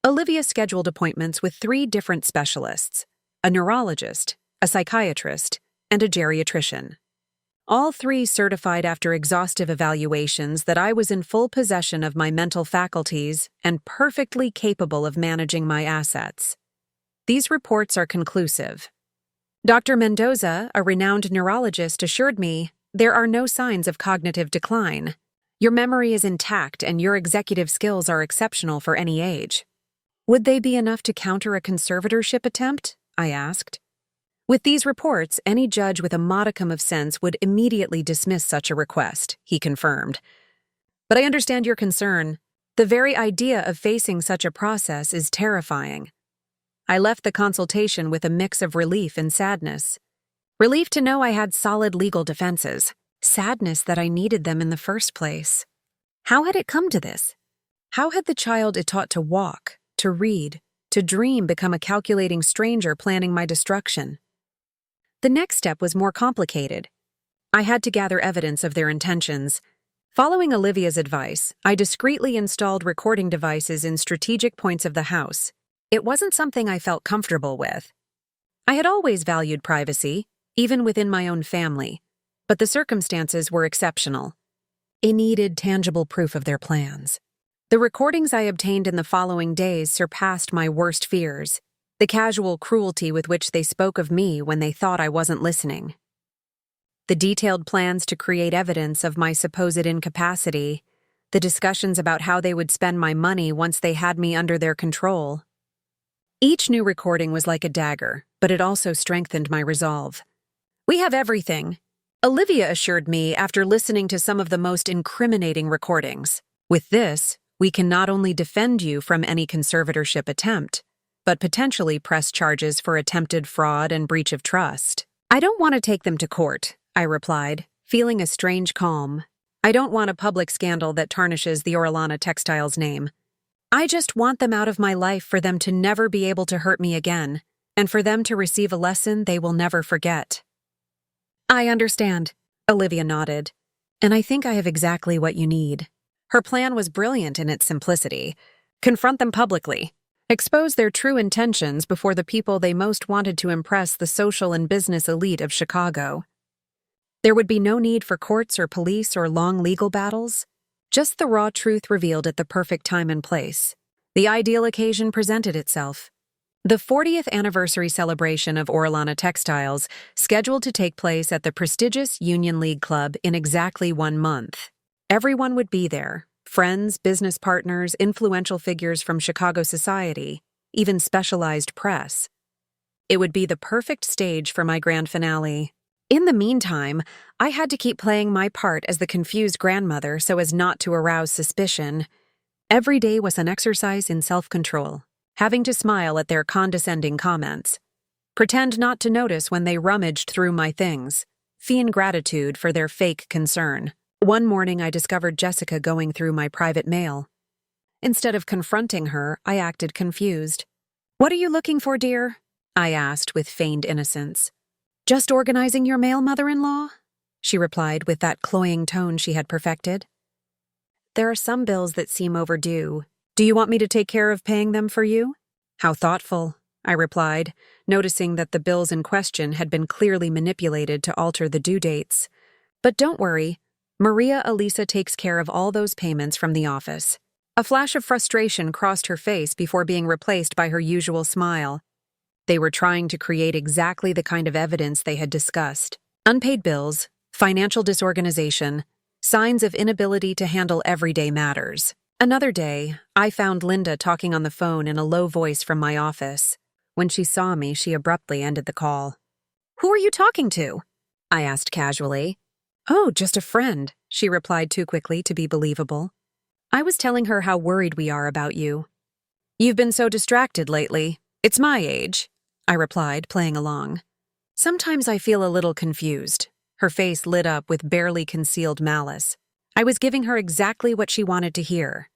Olivia scheduled appointments with 3 different specialists, a neurologist, a psychiatrist, and a geriatrician. All 3 certified after exhaustive evaluations that I was in full possession of my mental faculties and perfectly capable of managing my assets. These reports are conclusive. Dr. Mendoza, a renowned neurologist, assured me there are no signs of cognitive decline. Your memory is intact and your executive skills are exceptional for any age. Would they be enough to counter a conservatorship attempt? I asked. With these reports, any judge with a modicum of sense would immediately dismiss such a request, he confirmed. But I understand your concern. The very idea of facing such a process is terrifying. I left the consultation with a mix of relief and sadness. Relief to know I had solid legal defenses. Sadness that I needed them in the first place. How had it come to this? How had the child it taught to walk, to read, to dream become a calculating stranger planning my destruction? The next step was more complicated. I had to gather evidence of their intentions, Following Olivia's advice, I discreetly installed recording devices in strategic points of the house. It wasn't something I felt comfortable with. I had always valued privacy, even within my own family, but the circumstances were exceptional. It needed tangible proof of their plans. The recordings I obtained in the following days surpassed my worst fears, the casual cruelty with which they spoke of me when they thought I wasn't listening. The detailed plans to create evidence of my supposed incapacity, the discussions about how they would spend my money once they had me under their control. Each new recording was like a dagger, but it also strengthened my resolve. "We have everything," Olivia assured me after listening to some of the most incriminating recordings. "With this, we can not only defend you from any conservatorship attempt, but potentially press charges for attempted fraud and breach of trust." "I don't want to take them to court," I replied, feeling a strange calm. "I don't want a public scandal that tarnishes the Orellana Textiles name. I just want them out of my life for them to never be able to hurt me again, and for them to receive a lesson they will never forget." "I understand," Olivia nodded, "and I think I have exactly what you need." Her plan was brilliant in its simplicity. Confront them publicly. Expose their true intentions before the people they most wanted to impress, the social and business elite of Chicago. There would be no need for courts or police or long legal battles, just the raw truth revealed at the perfect time and place. The ideal occasion presented itself. The 40th anniversary celebration of Orellana Textiles, scheduled to take place at the prestigious Union League Club in exactly 1 month. Everyone would be there: friends, business partners, influential figures from Chicago society, even specialized press. It would be the perfect stage for my grand finale. In the meantime, I had to keep playing my part as the confused grandmother so as not to arouse suspicion. Every day was an exercise in self-control, having to smile at their condescending comments, pretend not to notice when they rummaged through my things, feign gratitude for their fake concern. One morning I discovered Jessica going through my private mail. Instead of confronting her, I acted confused. "What are you looking for, dear?" I asked with feigned innocence. "Just organizing your mail, mother-in-law," she replied with that cloying tone she had perfected. "There are some bills that seem overdue. Do you want me to take care of paying them for you?" "How thoughtful," I replied, noticing that the bills in question had been clearly manipulated to alter the due dates. "But don't worry, Maria Elisa takes care of all those payments from the office." A flash of frustration crossed her face before being replaced by her usual smile. They were trying to create exactly the kind of evidence they had discussed: unpaid bills, financial disorganization, signs of inability to handle everyday matters. Another day, I found Linda talking on the phone in a low voice from my office. When she saw me, she abruptly ended the call. "Who are you talking to?" I asked casually. "Oh, just a friend," she replied too quickly to be believable. "I was telling her how worried we are about you." "You've been so distracted lately. It's my age," I replied, playing along. "Sometimes I feel a little confused." Her face lit up with barely concealed malice. I was giving her exactly what she wanted to hear.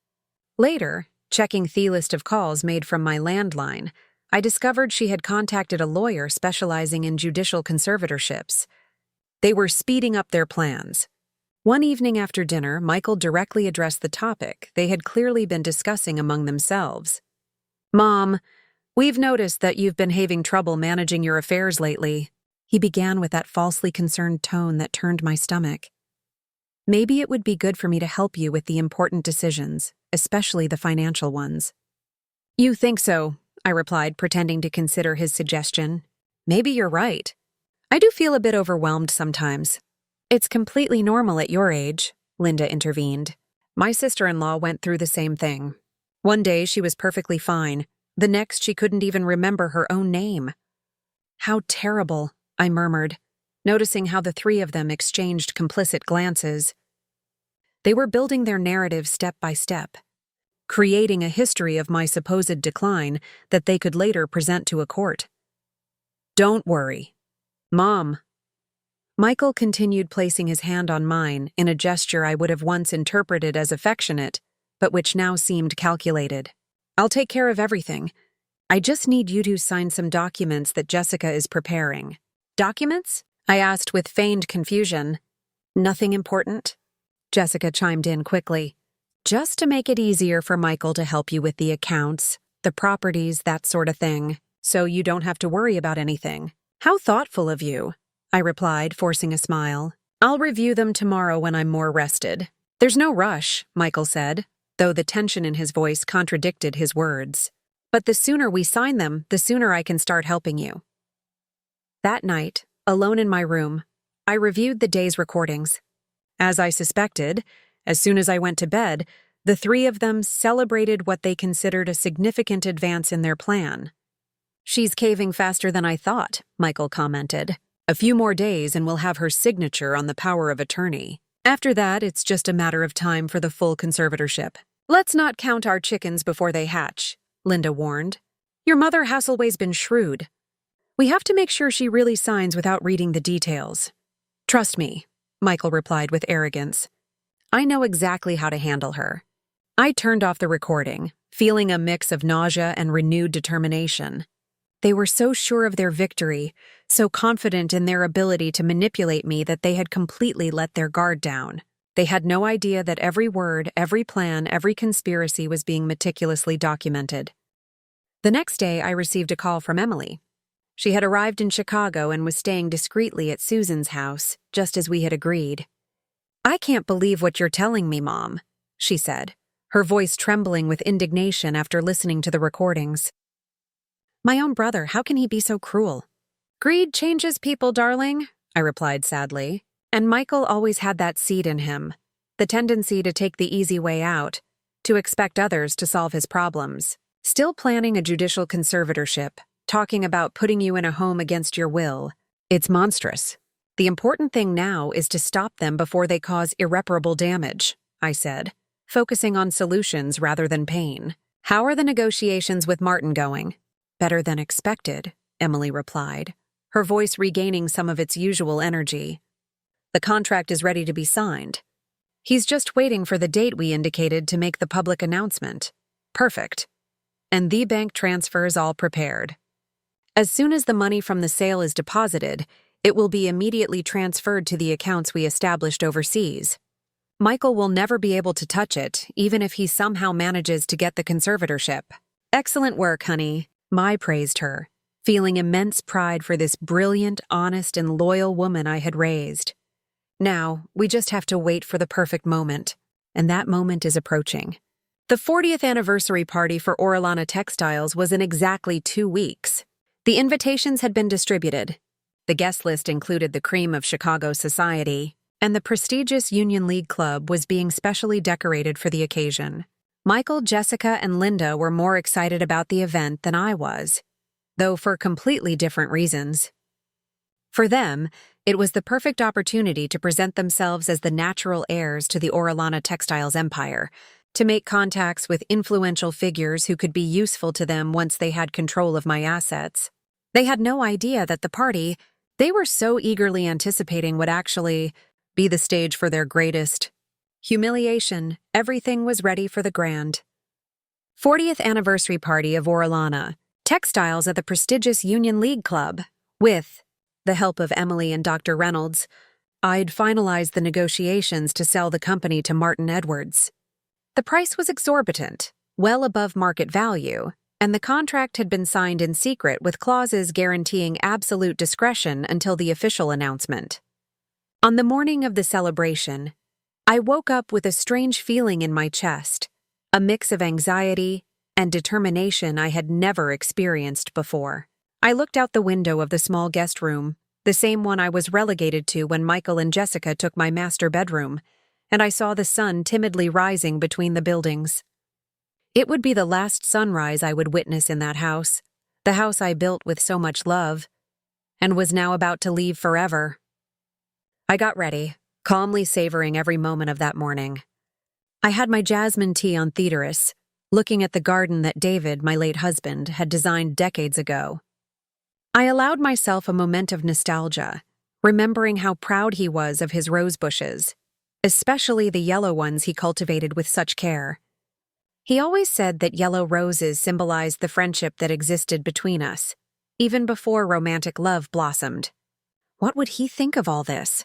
Later, checking the list of calls made from my landline, I discovered she had contacted a lawyer specializing in judicial conservatorships. They were speeding up their plans. One evening after dinner, Michael directly addressed the topic they had clearly been discussing among themselves. "Mom, we've noticed that you've been having trouble managing your affairs lately," he began with that falsely concerned tone that turned my stomach. "Maybe it would be good for me to help you with the important decisions, especially the financial ones." "You think so?" I replied, pretending to consider his suggestion. "Maybe you're right. I do feel a bit overwhelmed sometimes." "It's completely normal at your age," Linda intervened. "My sister-in-law went through the same thing. One day she was perfectly fine. The next she couldn't even remember her own name." "How terrible," I murmured, noticing how the three of them exchanged complicit glances. They were building their narrative step by step, creating a history of my supposed decline that they could later present to a court. "Don't worry. Mom." Michael continued placing his hand on mine in a gesture I would have once interpreted as affectionate, but which now seemed calculated. "I'll take care of everything. I just need you to sign some documents that Jessica is preparing." "Documents?" I asked with feigned confusion. "Nothing important?" Jessica chimed in quickly. Just to make it easier for Michael to help you with the accounts, the properties, that sort of thing, so you don't have to worry about anything. How thoughtful of you, I replied, forcing a smile. I'll review them tomorrow when I'm more rested. There's no rush, Michael said, though the tension in his voice contradicted his words. But the sooner we sign them, the sooner I can start helping you. That night, alone in my room, I reviewed the day's recordings. As I suspected, as soon as I went to bed, the three of them celebrated what they considered a significant advance in their plan. She's caving faster than I thought, Michael commented. A few more days and we'll have her signature on the power of attorney. After that, it's just a matter of time for the full conservatorship. Let's not count our chickens before they hatch, Linda warned. Your mother has always been shrewd. We have to make sure she really signs without reading the details. Trust me, Michael replied with arrogance. I know exactly how to handle her. I turned off the recording, feeling a mix of nausea and renewed determination. They were so sure of their victory, so confident in their ability to manipulate me that they had completely let their guard down. They had no idea that every word, every plan, every conspiracy was being meticulously documented. The next day, I received a call from Emily. She had arrived in Chicago and was staying discreetly at Susan's house, just as we had agreed. I can't believe what you're telling me, Mom, she said, her voice trembling with indignation after listening to the recordings. My own brother, how can he be so cruel? Greed changes people, darling, I replied sadly, and Michael always had that seed in him, the tendency to take the easy way out, to expect others to solve his problems. Still planning a judicial conservatorship, talking about putting you in a home against your will. It's monstrous. The important thing now is to stop them before they cause irreparable damage, I said, focusing on solutions rather than pain. How are the negotiations with Martin going? Better than expected, Emily replied, her voice regaining some of its usual energy. The contract is ready to be signed. He's just waiting for the date we indicated to make the public announcement. Perfect. And the bank transfer is all prepared. As soon as the money from the sale is deposited, it will be immediately transferred to the accounts we established overseas. Michael will never be able to touch it, even if he somehow manages to get the conservatorship. Excellent work, honey, Mai praised her, feeling immense pride for this brilliant, honest, and loyal woman I had raised. Now, we just have to wait for the perfect moment, and that moment is approaching. The 40th anniversary party for Orellana Textiles was in exactly 2 weeks. The invitations had been distributed. The guest list included the cream of Chicago society, and the prestigious Union League Club was being specially decorated for the occasion. Michael, Jessica, and Linda were more excited about the event than I was, though for completely different reasons. For them, it was the perfect opportunity to present themselves as the natural heirs to the Orellana Textiles empire, to make contacts with influential figures who could be useful to them once they had control of my assets. They had no idea that the party they were so eagerly anticipating would actually be the stage for their greatest humiliation. Everything was ready for the grand 40th anniversary party of Orellana Textiles at the prestigious Union League Club. With the help of Emily and Dr. Reynolds, I'd finalized the negotiations to sell the company to Martin Edwards. The price was exorbitant, well above market value, and the contract had been signed in secret with clauses guaranteeing absolute discretion until the official announcement. On the morning of the celebration, I woke up with a strange feeling in my chest, a mix of anxiety and determination I had never experienced before. I looked out the window of the small guest room, the same one I was relegated to when Michael and Jessica took my master bedroom, and I saw the sun timidly rising between the buildings. It would be the last sunrise I would witness in that house, the house I built with so much love, and was now about to leave forever. I got ready, calmly savoring every moment of that morning. I had my jasmine tea on Theodorus, looking at the garden that David, my late husband, had designed decades ago. I allowed myself a moment of nostalgia, remembering how proud he was of his rose bushes, especially the yellow ones he cultivated with such care. He always said that yellow roses symbolized the friendship that existed between us, even before romantic love blossomed. What would he think of all this?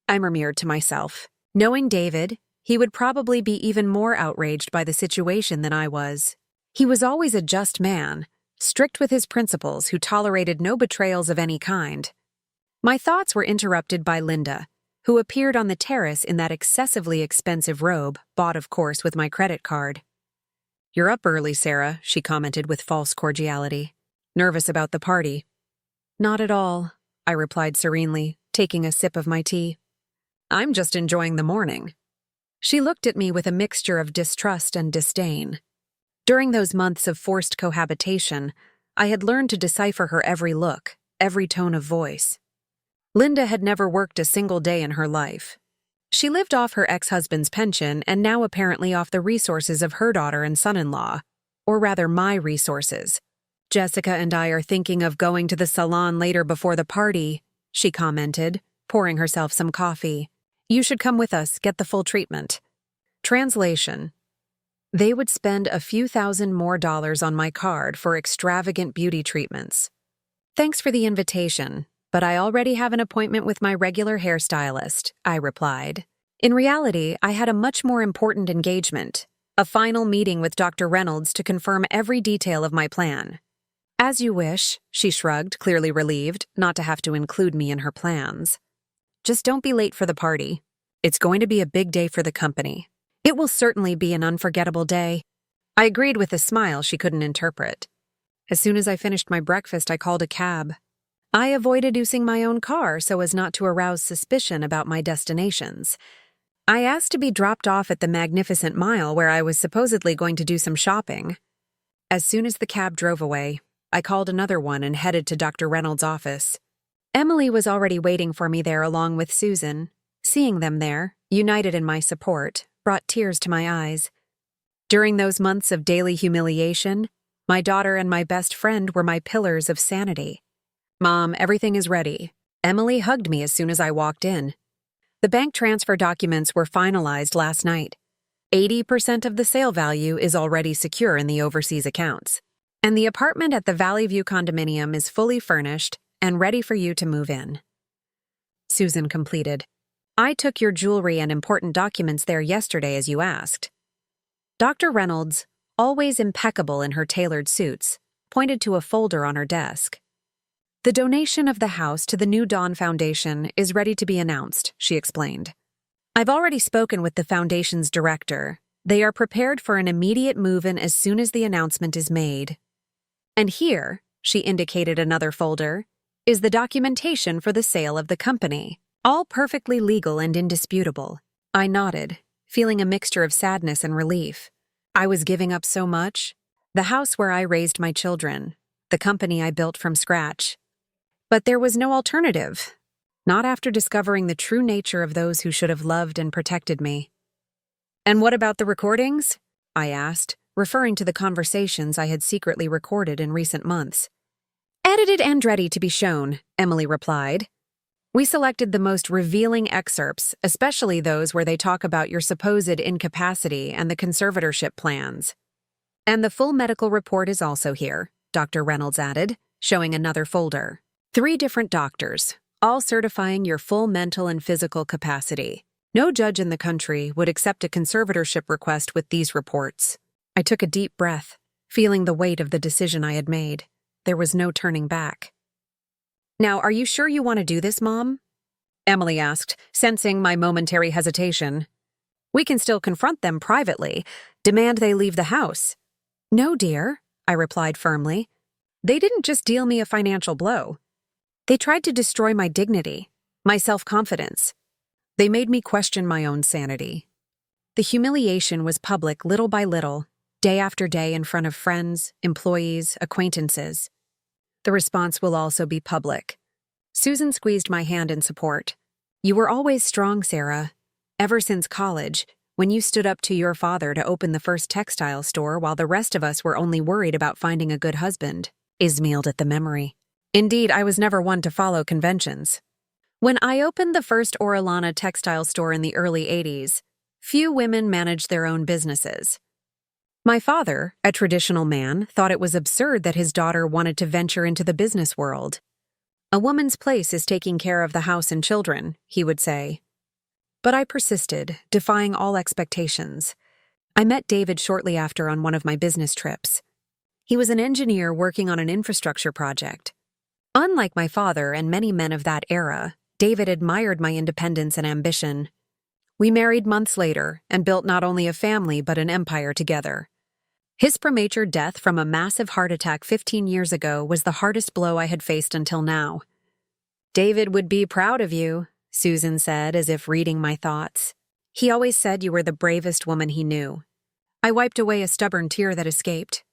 I murmured to myself, Knowing David, he would probably be even more outraged by the situation than I was. He was always a just man, strict with his principles who tolerated no betrayals of any kind. My thoughts were interrupted by Linda, who appeared on the terrace in that excessively expensive robe, bought of course with my credit card. "You're up early, Sarah," she commented with false cordiality. "Nervous about the party?" "Not at all," I replied serenely, taking a sip of my tea. "I'm just enjoying the morning." She looked at me with a mixture of distrust and disdain. During those months of forced cohabitation, I had learned to decipher her every look, every tone of voice. Linda had never worked a single day in her life. She lived off her ex-husband's pension and now apparently off the resources of her daughter and son-in-law, or rather my resources. "Jessica and I are thinking of going to the salon later before the party," she commented, pouring herself some coffee. "You should come with us, get the full treatment." Translation: they would spend a few $1,000 more on my card for extravagant beauty treatments. "Thanks for the invitation, but I already have an appointment with my regular hairstylist," I replied. In reality, I had a much more important engagement, a final meeting with Dr. Reynolds to confirm every detail of my plan. "As you wish," she shrugged, clearly relieved not to have to include me in her plans. "Just don't be late for the party. It's going to be a big day for the company." "It will certainly be an unforgettable day." I agreed with a smile she couldn't interpret. As soon as I finished my breakfast, I called a cab. I avoided using my own car so as not to arouse suspicion about my destinations. I asked to be dropped off at the Magnificent Mile where I was supposedly going to do some shopping. As soon as the cab drove away, I called another one and headed to Dr. Reynolds' office. Emily was already waiting for me there along with Susan. Seeing them there, united in my support, brought tears to my eyes. During those months of daily humiliation, my daughter and my best friend were my pillars of sanity. "Mom, everything is ready." Emily hugged me as soon as I walked in. The bank transfer documents were finalized last night. 80% of the sale value is already secure in the overseas accounts. And the apartment at the Valley View condominium is fully furnished and ready for you to move in. Susan completed. "I took your jewelry and important documents there yesterday as you asked." Dr. Reynolds, always impeccable in her tailored suits, pointed to a folder on her desk. "The donation of the house to the New Dawn Foundation is ready to be announced," she explained. "I've already spoken with the foundation's director. They are prepared for an immediate move-in as soon as the announcement is made. And here," she indicated another folder, "is the documentation for the sale of the company. All perfectly legal and indisputable." I nodded, feeling a mixture of sadness and relief. I was giving up so much. The house where I raised my children, the company I built from scratch. But there was no alternative, not after discovering the true nature of those who should have loved and protected me. "And what about the recordings?" I asked, referring to the conversations I had secretly recorded in recent months. "Edited and ready to be shown," Emily replied. "We selected the most revealing excerpts, especially those where they talk about your supposed incapacity and the conservatorship plans. And the full medical report is also here," Dr. Reynolds added, showing another folder. 3 different doctors, all certifying your full mental and physical capacity. No judge in the country would accept a conservatorship request with these reports. I took a deep breath, feeling the weight of the decision I had made. There was no turning back. "Now, are you sure you want to do this, Mom?" Emily asked, sensing my momentary hesitation. "We can still confront them privately, demand they leave the house." "No, dear," I replied firmly. "They didn't just deal me a financial blow. They tried to destroy my dignity, my self-confidence. They made me question my own sanity. The humiliation was public little by little, day after day in front of friends, employees, acquaintances. The response will also be public." Susan squeezed my hand in support. "You were always strong, Sarah. Ever since college, when you stood up to your father to open the first textile store while the rest of us were only worried about finding a good husband." Ismailed at the memory. "Indeed, I was never one to follow conventions. When I opened the first Orellana textile store in the early 80s, few women managed their own businesses. My father, a traditional man, thought it was absurd that his daughter wanted to venture into the business world. A woman's place is taking care of the house and children, he would say. But I persisted, defying all expectations. I met David shortly after on one of my business trips. He was an engineer working on an infrastructure project. Unlike my father and many men of that era, David admired my independence and ambition. We married months later and built not only a family but an empire together. His premature death from a massive heart attack 15 years ago was the hardest blow I had faced until now. "David would be proud of you," Susan said, as if reading my thoughts. "He always said you were the bravest woman he knew." I wiped away a stubborn tear that escaped.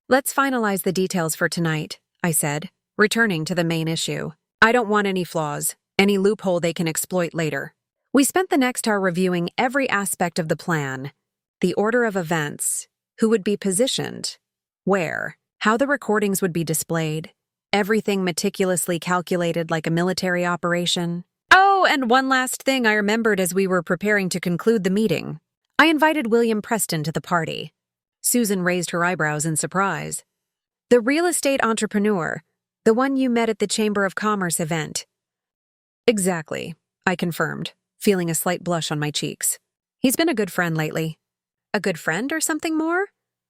"Let's finalize the details for tonight," I said, returning to the main issue. "I don't want any flaws, any loophole they can exploit later." We spent the next hour reviewing every aspect of the plan, the order of events, who would be positioned, where, how the recordings would be displayed, everything meticulously calculated like a military operation. Oh, and one last thing I remembered as we were preparing to conclude the meeting. I invited William Preston to the party. Susan raised her eyebrows in surprise. "The real estate entrepreneur, the one you met at the Chamber of Commerce event." "Exactly," I confirmed, feeling a slight blush on my cheeks. "He's been a good friend lately." "A good friend or something more?"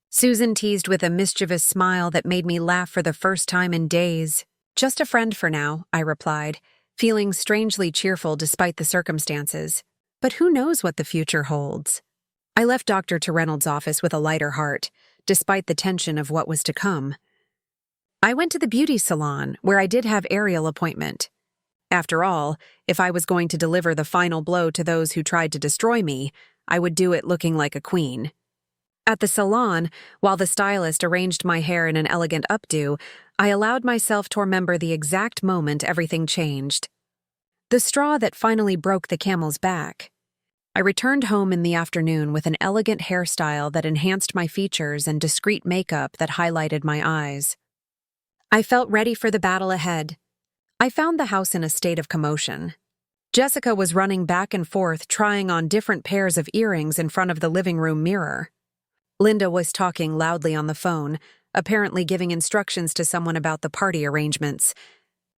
Susan teased with a mischievous smile that made me laugh for the first time in days. "Just a friend for now," I replied, feeling strangely cheerful despite the circumstances. But who knows what the future holds? I left Dr. Reynolds' office with a lighter heart, despite the tension of what was to come. I went to the beauty salon, where I did have Ariel appointment. After all, if I was going to deliver the final blow to those who tried to destroy me, I would do it looking like a queen. At the salon, while the stylist arranged my hair in an elegant updo, I allowed myself to remember the exact moment everything changed. The straw that finally broke the camel's back. I returned home in the afternoon with an elegant hairstyle that enhanced my features and discreet makeup that highlighted my eyes. I felt ready for the battle ahead. I found the house in a state of commotion. Jessica was running back and forth trying on different pairs of earrings in front of the living room mirror. Linda was talking loudly on the phone, apparently giving instructions to someone about the party arrangements.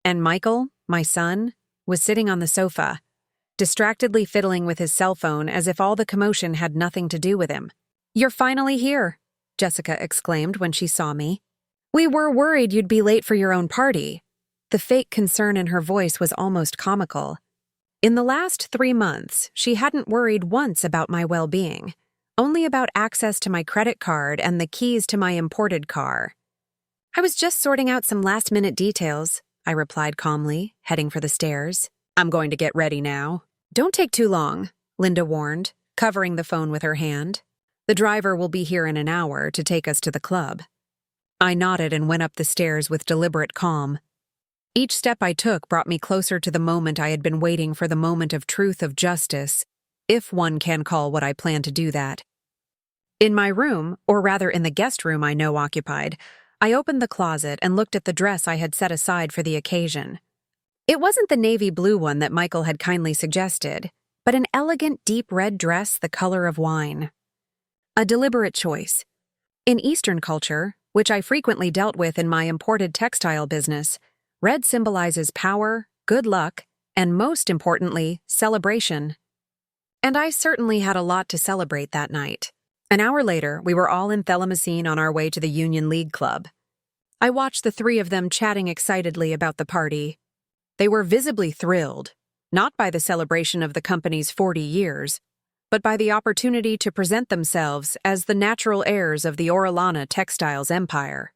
And Michael, my son, was sitting on the sofa, distractedly fiddling with his cell phone as if all the commotion had nothing to do with him. "You're finally here," Jessica exclaimed when she saw me. "We were worried you'd be late for your own party." The fake concern in her voice was almost comical. In the last 3 months, she hadn't worried once about my well-being, only about access to my credit card and the keys to my imported car. "I was just sorting out some last-minute details," I replied calmly, heading for the stairs. "I'm going to get ready now." "Don't take too long," Linda warned, covering the phone with her hand. "The driver will be here in an hour to take us to the club." I nodded and went up the stairs with deliberate calm. Each step I took brought me closer to the moment I had been waiting for, the moment of truth, of justice, if one can call what I planned to do that. In my room, or rather in the guest room I now occupied, I opened the closet and looked at the dress I had set aside for the occasion. It wasn't the navy blue one that Michael had kindly suggested, but an elegant deep red dress the color of wine. A deliberate choice. In Eastern culture, which I frequently dealt with in my imported textile business, red symbolizes power, good luck, and most importantly, celebration. And I certainly had a lot to celebrate that night. An hour later, we were all in Thelemacine on our way to the Union League Club. I watched the 3 of them chatting excitedly about the party. They were visibly thrilled, not by the celebration of the company's 40 years, but by the opportunity to present themselves as the natural heirs of the Orellana textiles empire.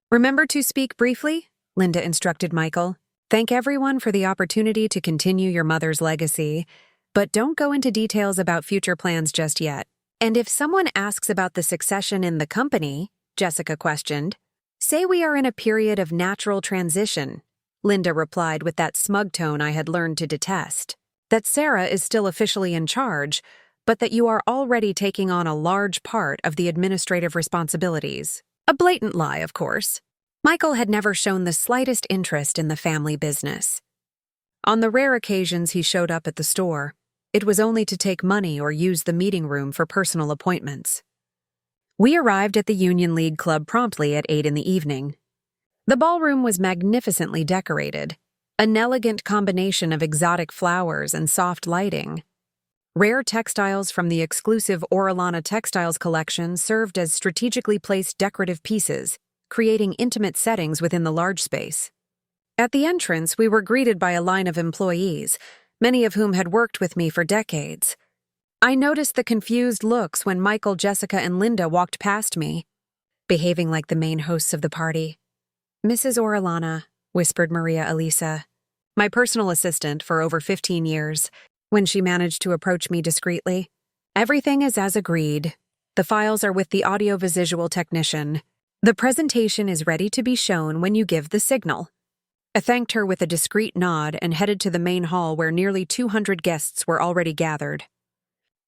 "Remember to speak briefly," Linda instructed Michael. "Thank everyone for the opportunity to continue your mother's legacy, but don't go into details about future plans just yet. And if someone asks about the succession in the company," Jessica questioned, "say we are in a period of natural transition," Linda replied with that smug tone I had learned to detest. "That Sarah is still officially in charge, but that you are already taking on a large part of the administrative responsibilities." A blatant lie, of course. Michael had never shown the slightest interest in the family business. On the rare occasions he showed up at the store, it was only to take money or use the meeting room for personal appointments. We arrived at the Union League Club promptly at 8 in the evening. The ballroom was magnificently decorated, an elegant combination of exotic flowers and soft lighting. Rare textiles from the exclusive Orellana Textiles collection served as strategically placed decorative pieces, creating intimate settings within the large space. At the entrance, we were greeted by a line of employees, many of whom had worked with me for decades. I noticed the confused looks when Michael, Jessica, and Linda walked past me, behaving like the main hosts of the party. "Mrs. Orellana," whispered Maria Elisa, my personal assistant for over 15 years, when she managed to approach me discreetly. "Everything is as agreed. The files are with the audiovisual technician. The presentation is ready to be shown when you give the signal." I thanked her with a discreet nod and headed to the main hall where nearly 200 guests were already gathered.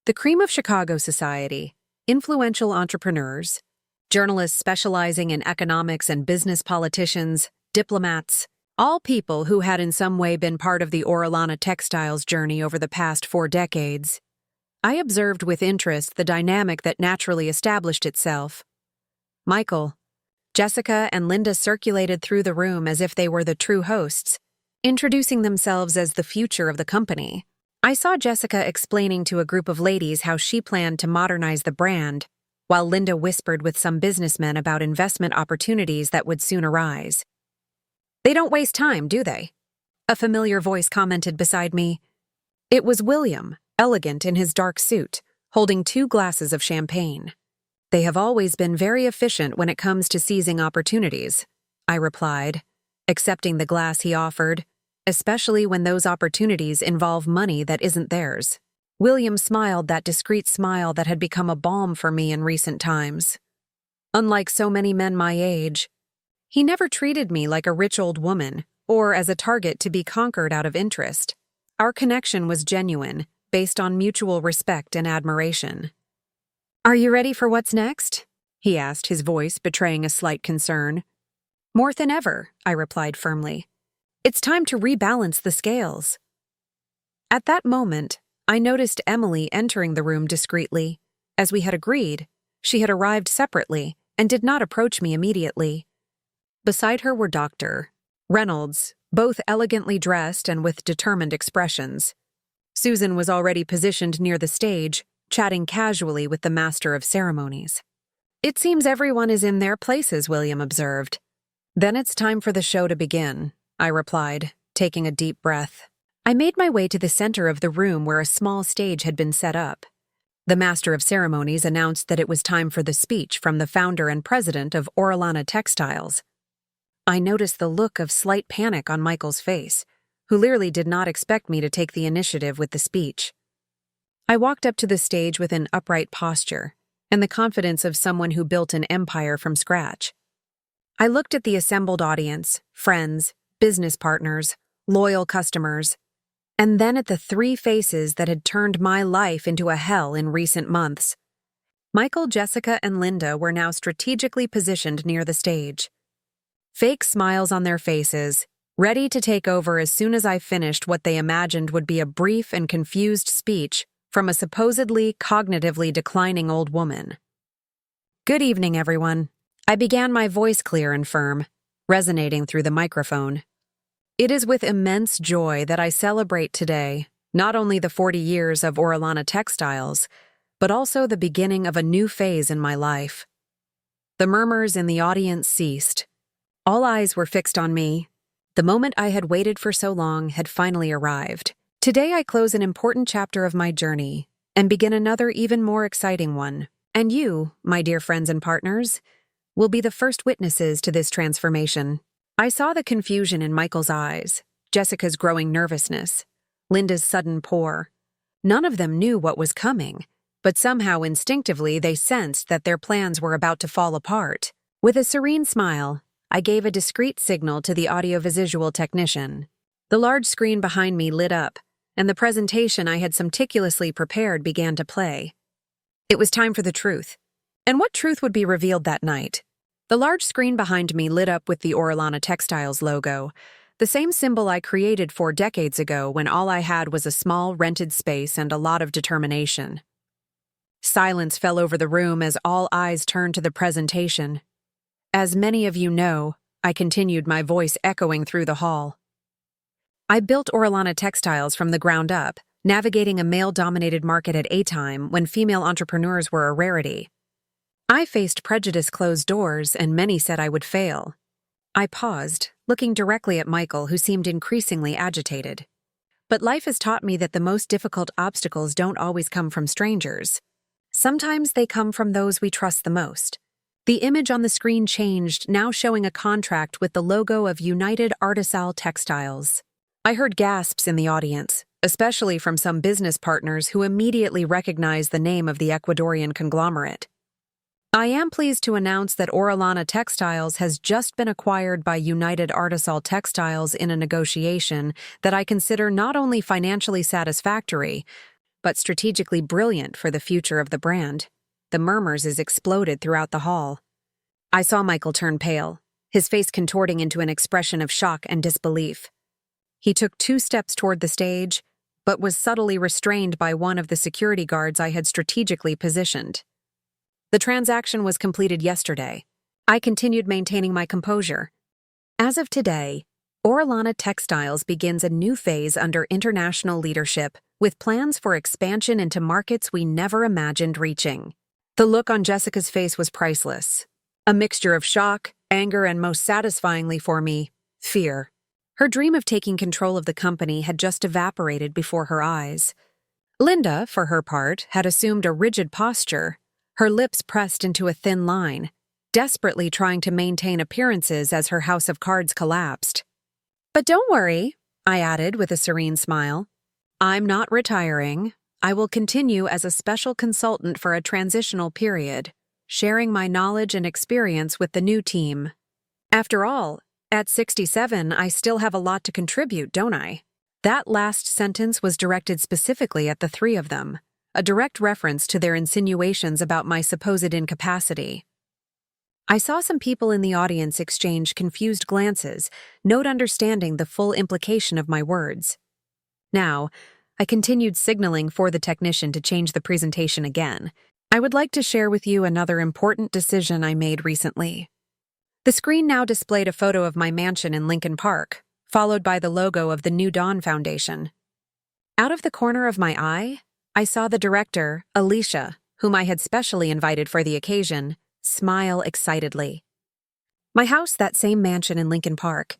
The cream of Chicago society, influential entrepreneurs, journalists specializing in economics and business, politicians, diplomats, all people who had in some way been part of the Orellana Textiles journey over the past 4 decades. I observed with interest the dynamic that naturally established itself. Michael, Jessica, and Linda circulated through the room as if they were the true hosts, introducing themselves as the future of the company. I saw Jessica explaining to a group of ladies how she planned to modernize the brand, while Linda whispered with some businessmen about investment opportunities that would soon arise. "They don't waste time, do they?" A familiar voice commented beside me. It was William, elegant in his dark suit, holding 2 glasses of champagne. "They have always been very efficient when it comes to seizing opportunities," I replied, accepting the glass he offered, especially when those opportunities involve money that isn't theirs. William smiled that discreet smile that had become a balm for me in recent times. Unlike so many men my age, he never treated me like a rich old woman or as a target to be conquered out of interest. Our connection was genuine, based on mutual respect and admiration. "Are you ready for what's next?" he asked, his voice betraying a slight concern. "More than ever," I replied firmly. "It's time to rebalance the scales." At that moment, I noticed Emily entering the room discreetly. As we had agreed, she had arrived separately and did not approach me immediately. Beside her were Dr. Reynolds, both elegantly dressed and with determined expressions. Susan was already positioned near the stage, chatting casually with the master of ceremonies. "It seems everyone is in their places," William observed. "Then it's time for the show to begin," I replied, taking a deep breath. I made my way to the center of the room where a small stage had been set up. The master of ceremonies announced that it was time for the speech from the founder and president of Orellana Textiles. I noticed the look of slight panic on Michael's face, who clearly did not expect me to take the initiative with the speech. I walked up to the stage with an upright posture and the confidence of someone who built an empire from scratch. I looked at the assembled audience, friends, business partners, loyal customers, and then at the 3 faces that had turned my life into a hell in recent months. Michael, Jessica, and Linda were now strategically positioned near the stage. Fake smiles on their faces, ready to take over as soon as I finished what they imagined would be a brief and confused speech from a supposedly cognitively declining old woman. "Good evening, everyone." I began, my voice clear and firm, resonating through the microphone. "It is with immense joy that I celebrate today not only the 40 years of Orellana Textiles, but also the beginning of a new phase in my life." The murmurs in the audience ceased. All eyes were fixed on me. The moment I had waited for so long had finally arrived. Today I close an important chapter of my journey and begin another even more exciting one. And you, my dear friends and partners, will be the first witnesses to this transformation. I saw the confusion in Michael's eyes, Jessica's growing nervousness, Linda's sudden pour. None of them knew what was coming, but somehow instinctively they sensed that their plans were about to fall apart. With a serene smile, I gave a discreet signal to the audiovisual technician. The large screen behind me lit up, and the presentation I had so meticulously prepared began to play. It was time for the truth. And what truth would be revealed that night? The large screen behind me lit up with the Orellana Textiles logo, the same symbol I created 4 decades ago when all I had was a small rented space and a lot of determination. Silence fell over the room as all eyes turned to the presentation. "As many of you know," I continued, my voice echoing through the hall, "I built Orellana Textiles from the ground up, navigating a male-dominated market at a time when female entrepreneurs were a rarity. I faced prejudice closed doors, and many said I would fail. I paused, looking directly at Michael, who seemed increasingly agitated. But life has taught me that the most difficult obstacles don't always come from strangers. Sometimes they come from those we trust the most. The image on the screen changed, now showing a contract with the logo of United Artisal Textiles. I heard gasps in the audience, especially from some business partners who immediately recognized the name of the Ecuadorian conglomerate. I am pleased to announce that Orellana Textiles has just been acquired by United Artisal Textiles in a negotiation that I consider not only financially satisfactory, but strategically brilliant for the future of the brand. The murmurs exploded throughout the hall. I saw Michael turn pale, his face contorting into an expression of shock and disbelief. He took 2 steps toward the stage, but was subtly restrained by one of the security guards I had strategically positioned. The transaction was completed yesterday. I continued maintaining my composure. As of today, Orellana Textiles begins a new phase under international leadership, with plans for expansion into markets we never imagined reaching. The look on Jessica's face was priceless. A mixture of shock, anger, and most satisfyingly for me, fear. Her dream of taking control of the company had just evaporated before her eyes. Linda, for her part, had assumed a rigid posture, her lips pressed into a thin line, desperately trying to maintain appearances as her house of cards collapsed. "But don't worry," I added with a serene smile. "I'm not retiring. I will continue as a special consultant for a transitional period, sharing my knowledge and experience with the new team. After all, at 67, I still have a lot to contribute, don't I?" That last sentence was directed specifically at the 3 of them, a direct reference to their insinuations about my supposed incapacity. I saw some people in the audience exchange confused glances, not understanding the full implication of my words. Now, I continued signaling for the technician to change the presentation again. I would like to share with you another important decision I made recently. The screen now displayed a photo of my mansion in Lincoln Park, followed by the logo of the New Dawn Foundation. Out of the corner of my eye, I saw the director, Alicia, whom I had specially invited for the occasion, smile excitedly. My house, that same mansion in Lincoln Park,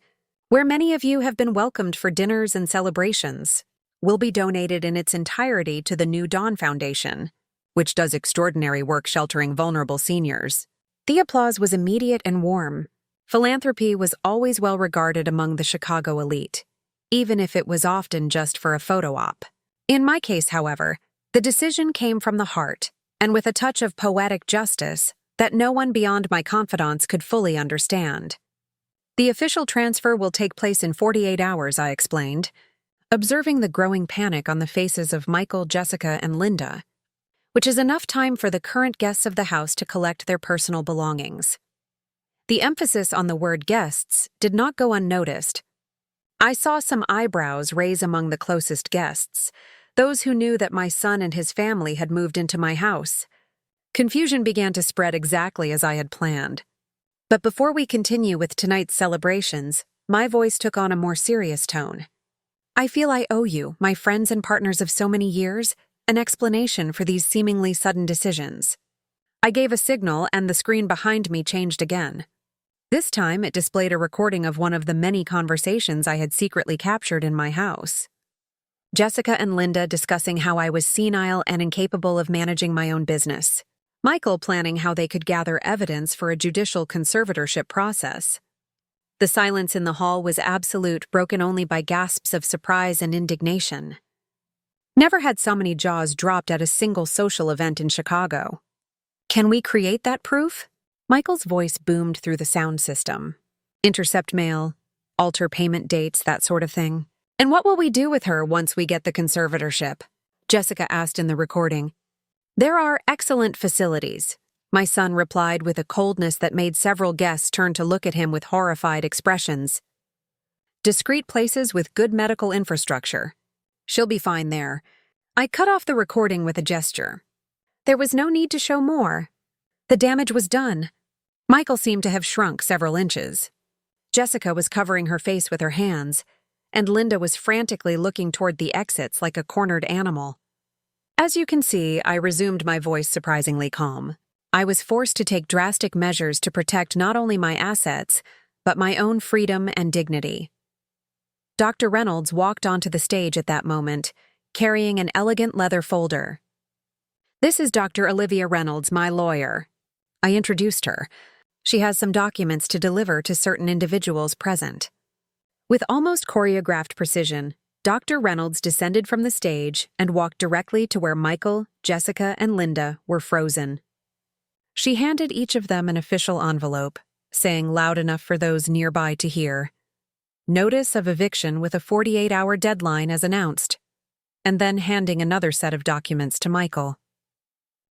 where many of you have been welcomed for dinners and celebrations, will be donated in its entirety to the New Dawn Foundation, which does extraordinary work sheltering vulnerable seniors. The applause was immediate and warm. Philanthropy was always well regarded among the Chicago elite, even if it was often just for a photo op. In my case, however, the decision came from the heart, and with a touch of poetic justice that no one beyond my confidants could fully understand. The official transfer will take place in 48 hours, I explained, observing the growing panic on the faces of Michael, Jessica, and Linda, which is enough time for the current guests of the house to collect their personal belongings. The emphasis on the word guests did not go unnoticed. I saw some eyebrows raise among the closest guests, those who knew that my son and his family had moved into my house. Confusion began to spread exactly as I had planned. But before we continue with tonight's celebrations, my voice took on a more serious tone. I feel I owe you, my friends and partners of so many years, an explanation for these seemingly sudden decisions. I gave a signal and the screen behind me changed again. This time it displayed a recording of one of the many conversations I had secretly captured in my house. Jessica and Linda discussing how I was senile and incapable of managing my own business. Michael planning how they could gather evidence for a judicial conservatorship process. The silence in the hall was absolute, broken only by gasps of surprise and indignation. Never had so many jaws dropped at a single social event in Chicago. Can we create that proof? Michael's voice boomed through the sound system. Intercept mail, alter payment dates, that sort of thing. And what will we do with her once we get the conservatorship? Jessica asked in the recording. There are excellent facilities, my son replied with a coldness that made several guests turn to look at him with horrified expressions. Discreet places with good medical infrastructure. She'll be fine there. I cut off the recording with a gesture. There was no need to show more. The damage was done. Michael seemed to have shrunk several inches. Jessica was covering her face with her hands, and Linda was frantically looking toward the exits like a cornered animal. As you can see, I resumed my voice surprisingly calm. I was forced to take drastic measures to protect not only my assets, but my own freedom and dignity. Dr. Reynolds walked onto the stage at that moment, carrying an elegant leather folder. "This is Dr. Olivia Reynolds, my lawyer." I introduced her. "She has some documents to deliver to certain individuals present." With almost choreographed precision, Dr. Reynolds descended from the stage and walked directly to where Michael, Jessica, and Linda were frozen. She handed each of them an official envelope, saying loud enough for those nearby to hear, "Notice of eviction with a 48-hour deadline as announced," and then handing another set of documents to Michael.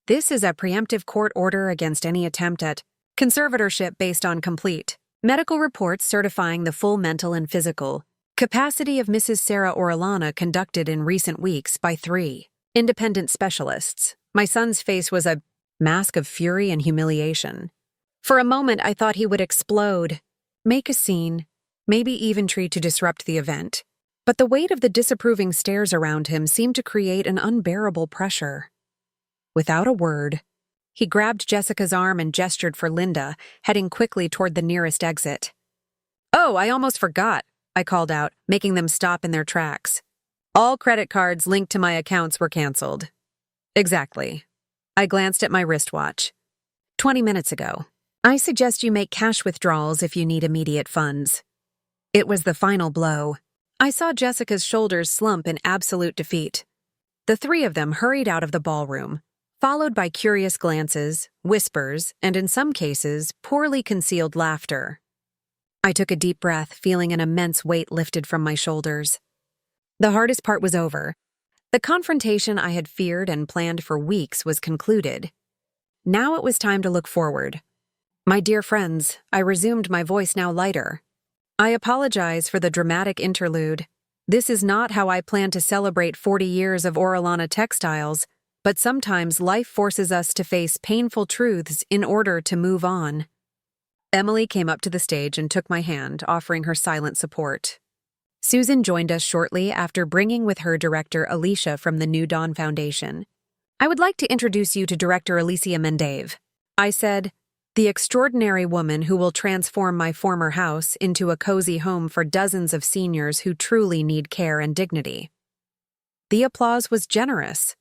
"This is a preemptive court order against any attempt at conservatorship based on complete medical reports certifying the full mental and physical capacity of Mrs. Sarah Orellana conducted in recent weeks by 3 independent specialists." My son's face was a mask of fury and humiliation. For a moment, I thought he would explode, make a scene, maybe even try to disrupt the event. But the weight of the disapproving stares around him seemed to create an unbearable pressure. Without a word, he grabbed Jessica's arm and gestured for Linda, heading quickly toward the nearest exit. "Oh, I almost forgot," I called out, making them stop in their tracks. "All credit cards linked to my accounts were canceled." "Exactly." I glanced at my wristwatch. 20 minutes ago. "I suggest you make cash withdrawals if you need immediate funds." It was the final blow. I saw Jessica's shoulders slump in absolute defeat. The 3 of them hurried out of the ballroom, followed by curious glances, whispers, and in some cases, poorly concealed laughter. I took a deep breath, feeling an immense weight lifted from my shoulders. The hardest part was over. The confrontation I had feared and planned for weeks was concluded. Now it was time to look forward. "My dear friends," I resumed, my voice now lighter. "I apologize for the dramatic interlude. This is not how I plan to celebrate 40 years of Orellana Textiles, but sometimes life forces us to face painful truths in order to move on." Emily came up to the stage and took my hand, offering her silent support. Susan joined us shortly after, bringing with her director Alicia from the New Dawn Foundation. "I would like to introduce you to Director Alicia Mendave," I said, "the extraordinary woman who will transform my former house into a cozy home for dozens of seniors who truly need care and dignity." The applause was generous.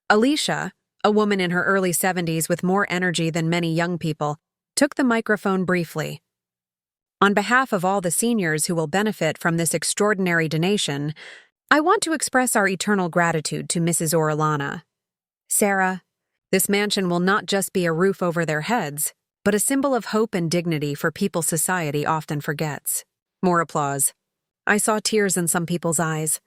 Alicia, a woman in her early 70s with more energy than many young people, took the microphone briefly. "On behalf of all the seniors who will benefit from this extraordinary donation, I want to express our eternal gratitude to Mrs. Orellana. Sarah, this mansion will not just be a roof over their heads, but a symbol of hope and dignity for people society often forgets." More applause. I saw tears in some people's eyes.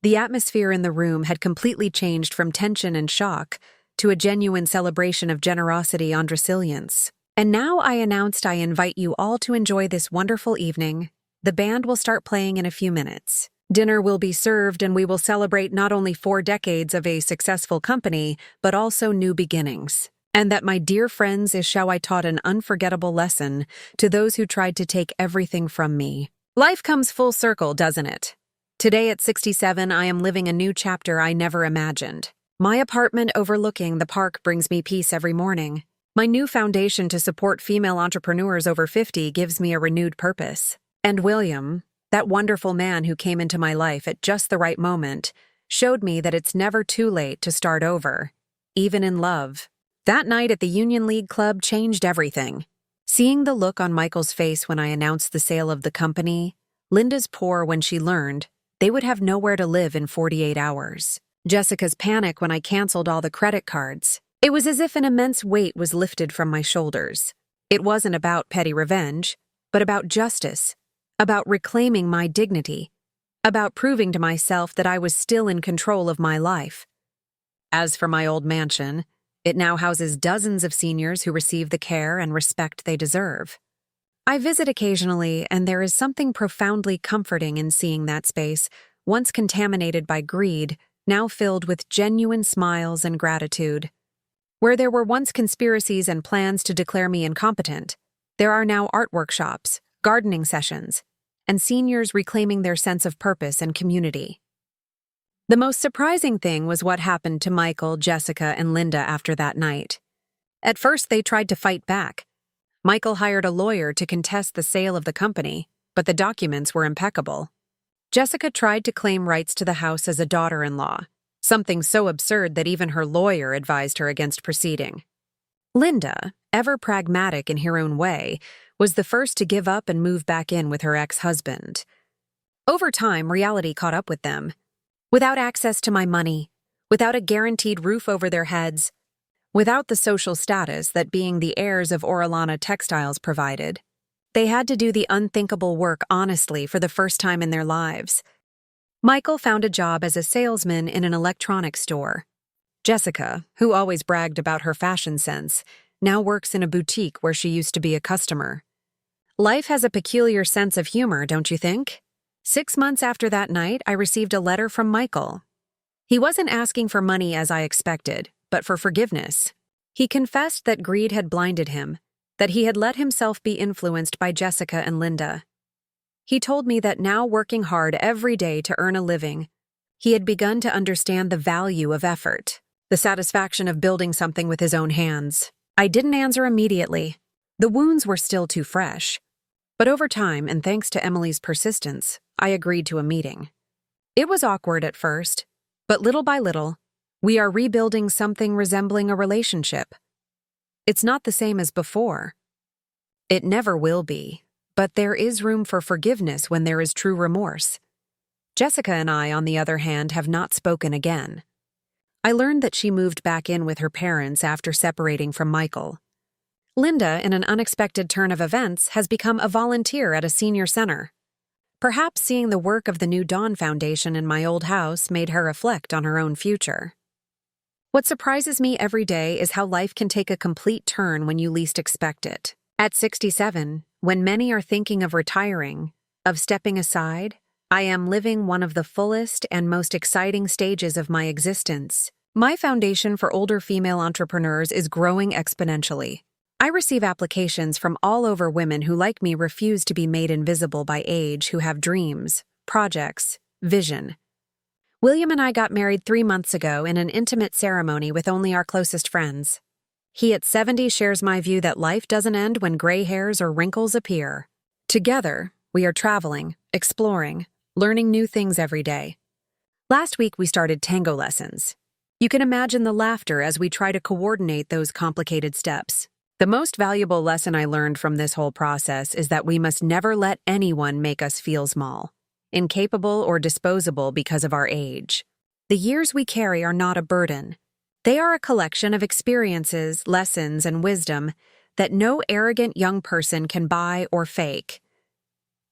The atmosphere in the room had completely changed from tension and shock to a genuine celebration of generosity and resilience. "And now I announced I invite you all to enjoy this wonderful evening. The band will start playing in a few minutes. Dinner will be served and we will celebrate not only 4 decades of a successful company, but also new beginnings. And that, my dear friends, is how I taught an unforgettable lesson to those who tried to take everything from me. Life comes full circle, doesn't it? Today at 67, I am living a new chapter I never imagined. My apartment overlooking the park brings me peace every morning. My new foundation to support female entrepreneurs over 50 gives me a renewed purpose. And William, that wonderful man who came into my life at just the right moment, showed me that it's never too late to start over, even in love. That night at the Union League Club changed everything. Seeing the look on Michael's face when I announced the sale of the company, Linda's pour when she learned they would have nowhere to live in 48 hours, Jessica's panic when I canceled all the credit cards. It was as if an immense weight was lifted from my shoulders. It wasn't about petty revenge, but about justice, about reclaiming my dignity, about proving to myself that I was still in control of my life. As for my old mansion, it now houses dozens of seniors who receive the care and respect they deserve. I visit occasionally, and there is something profoundly comforting in seeing that space, once contaminated by greed, now filled with genuine smiles and gratitude. Where there were once conspiracies and plans to declare me incompetent, there are now art workshops, gardening sessions, and seniors reclaiming their sense of purpose and community. The most surprising thing was what happened to Michael, Jessica, and Linda after that night. At first, they tried to fight back. Michael hired a lawyer to contest the sale of the company, but the documents were impeccable. Jessica tried to claim rights to the house as a daughter-in-law, something so absurd that even her lawyer advised her against proceeding. Linda, ever pragmatic in her own way, was the first to give up and move back in with her ex-husband. Over time, reality caught up with them. Without access to my money, without a guaranteed roof over their heads, without the social status that being the heirs of Orellana Textiles provided, they had to do the unthinkable work honestly for the first time in their lives. Michael found a job as a salesman in an electronics store. Jessica, who always bragged about her fashion sense, now works in a boutique where she used to be a customer. Life has a peculiar sense of humor, don't you think? 6 months after that night, I received a letter from Michael. He wasn't asking for money as I expected, but for forgiveness. He confessed that greed had blinded him, that he had let himself be influenced by Jessica and Linda. He told me that now working hard every day to earn a living, he had begun to understand the value of effort, the satisfaction of building something with his own hands. I didn't answer immediately. The wounds were still too fresh. But over time, and thanks to Emily's persistence, I agreed to a meeting. It was awkward at first, but little by little, we are rebuilding something resembling a relationship. It's not the same as before. It never will be, but there is room for forgiveness when there is true remorse. Jessica and I, on the other hand, have not spoken again. I learned that she moved back in with her parents after separating from Michael. Linda, in an unexpected turn of events, has become a volunteer at a senior center. Perhaps seeing the work of the New Dawn Foundation in my old house made her reflect on her own future. What surprises me every day is how life can take a complete turn when you least expect it. At 67, when many are thinking of retiring, of stepping aside, I am living one of the fullest and most exciting stages of my existence. My foundation for older female entrepreneurs is growing exponentially. I receive applications from all over women who, like me, refuse to be made invisible by age, who have dreams, projects, vision. William and I got married 3 months ago in an intimate ceremony with only our closest friends. He at 70 shares my view that life doesn't end when gray hairs or wrinkles appear. Together, we are traveling, exploring, learning new things every day. Last week we started tango lessons. You can imagine the laughter as we try to coordinate those complicated steps. The most valuable lesson I learned from this whole process is that we must never let anyone make us feel small, incapable or disposable because of our age. The years we carry are not a burden. They are a collection of experiences, lessons, and wisdom that no arrogant young person can buy or fake.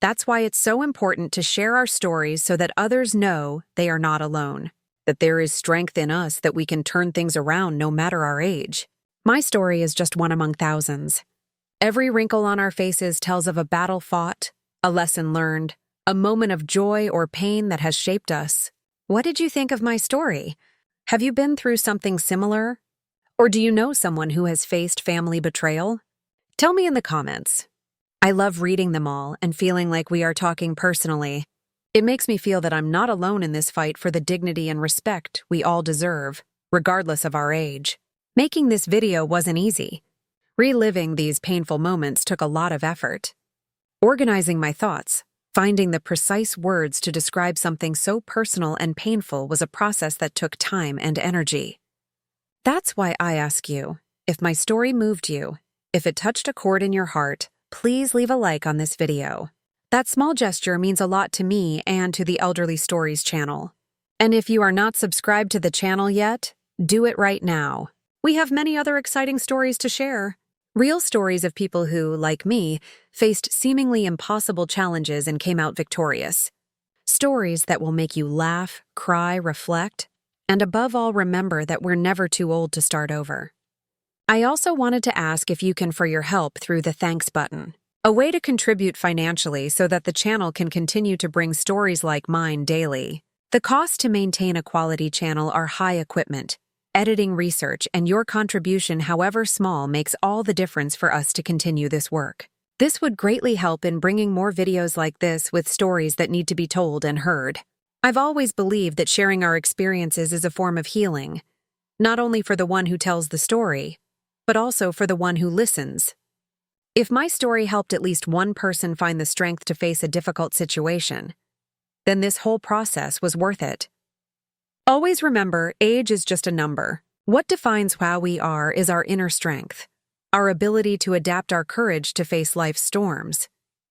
That's why it's so important to share our stories so that others know they are not alone, that there is strength in us, that we can turn things around no matter our age. My story is just one among thousands. Every wrinkle on our faces tells of a battle fought, a lesson learned, a moment of joy or pain that has shaped us. What did you think of my story? Have you been through something similar? Or do you know someone who has faced family betrayal? Tell me in the comments. I love reading them all and feeling like we are talking personally. It makes me feel that I'm not alone in this fight for the dignity and respect we all deserve, regardless of our age. Making this video wasn't easy. Reliving these painful moments took a lot of effort. Organizing my thoughts, finding the precise words to describe something so personal and painful was a process that took time and energy. That's why I ask you, if my story moved you, if it touched a chord in your heart, please leave a like on this video. That small gesture means a lot to me and to the Elderly Stories channel. And if you are not subscribed to the channel yet, do it right now. We have many other exciting stories to share. Real stories of people who, like me, faced seemingly impossible challenges and came out victorious. Stories that will make you laugh, cry, reflect, and above all remember that we're never too old to start over. I also wanted to ask if you can for your help through the thanks button, a way to contribute financially so that the channel can continue to bring stories like mine daily. The costs to maintain a quality channel are high equipment, editing, research, and your contribution, however small, makes all the difference for us to continue this work. This would greatly help in bringing more videos like this with stories that need to be told and heard. I've always believed that sharing our experiences is a form of healing, not only for the one who tells the story, but also for the one who listens. If my story helped at least one person find the strength to face a difficult situation, then this whole process was worth it. Always remember, age is just a number. What defines how we are is our inner strength, our ability to adapt our courage to face life's storms,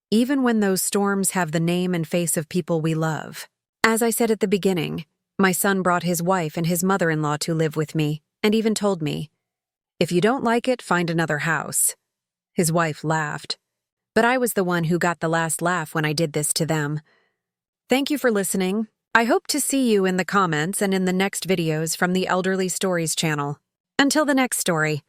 even when those storms have the name and face of people we love. As I said at the beginning, my son brought his wife and his mother-in-law to live with me, and even told me, "If you don't like it, find another house." His wife laughed, but I was the one who got the last laugh when I did this to them. Thank you for listening. I hope to see you in the comments and in the next videos from the Elderly Stories channel. Until the next story.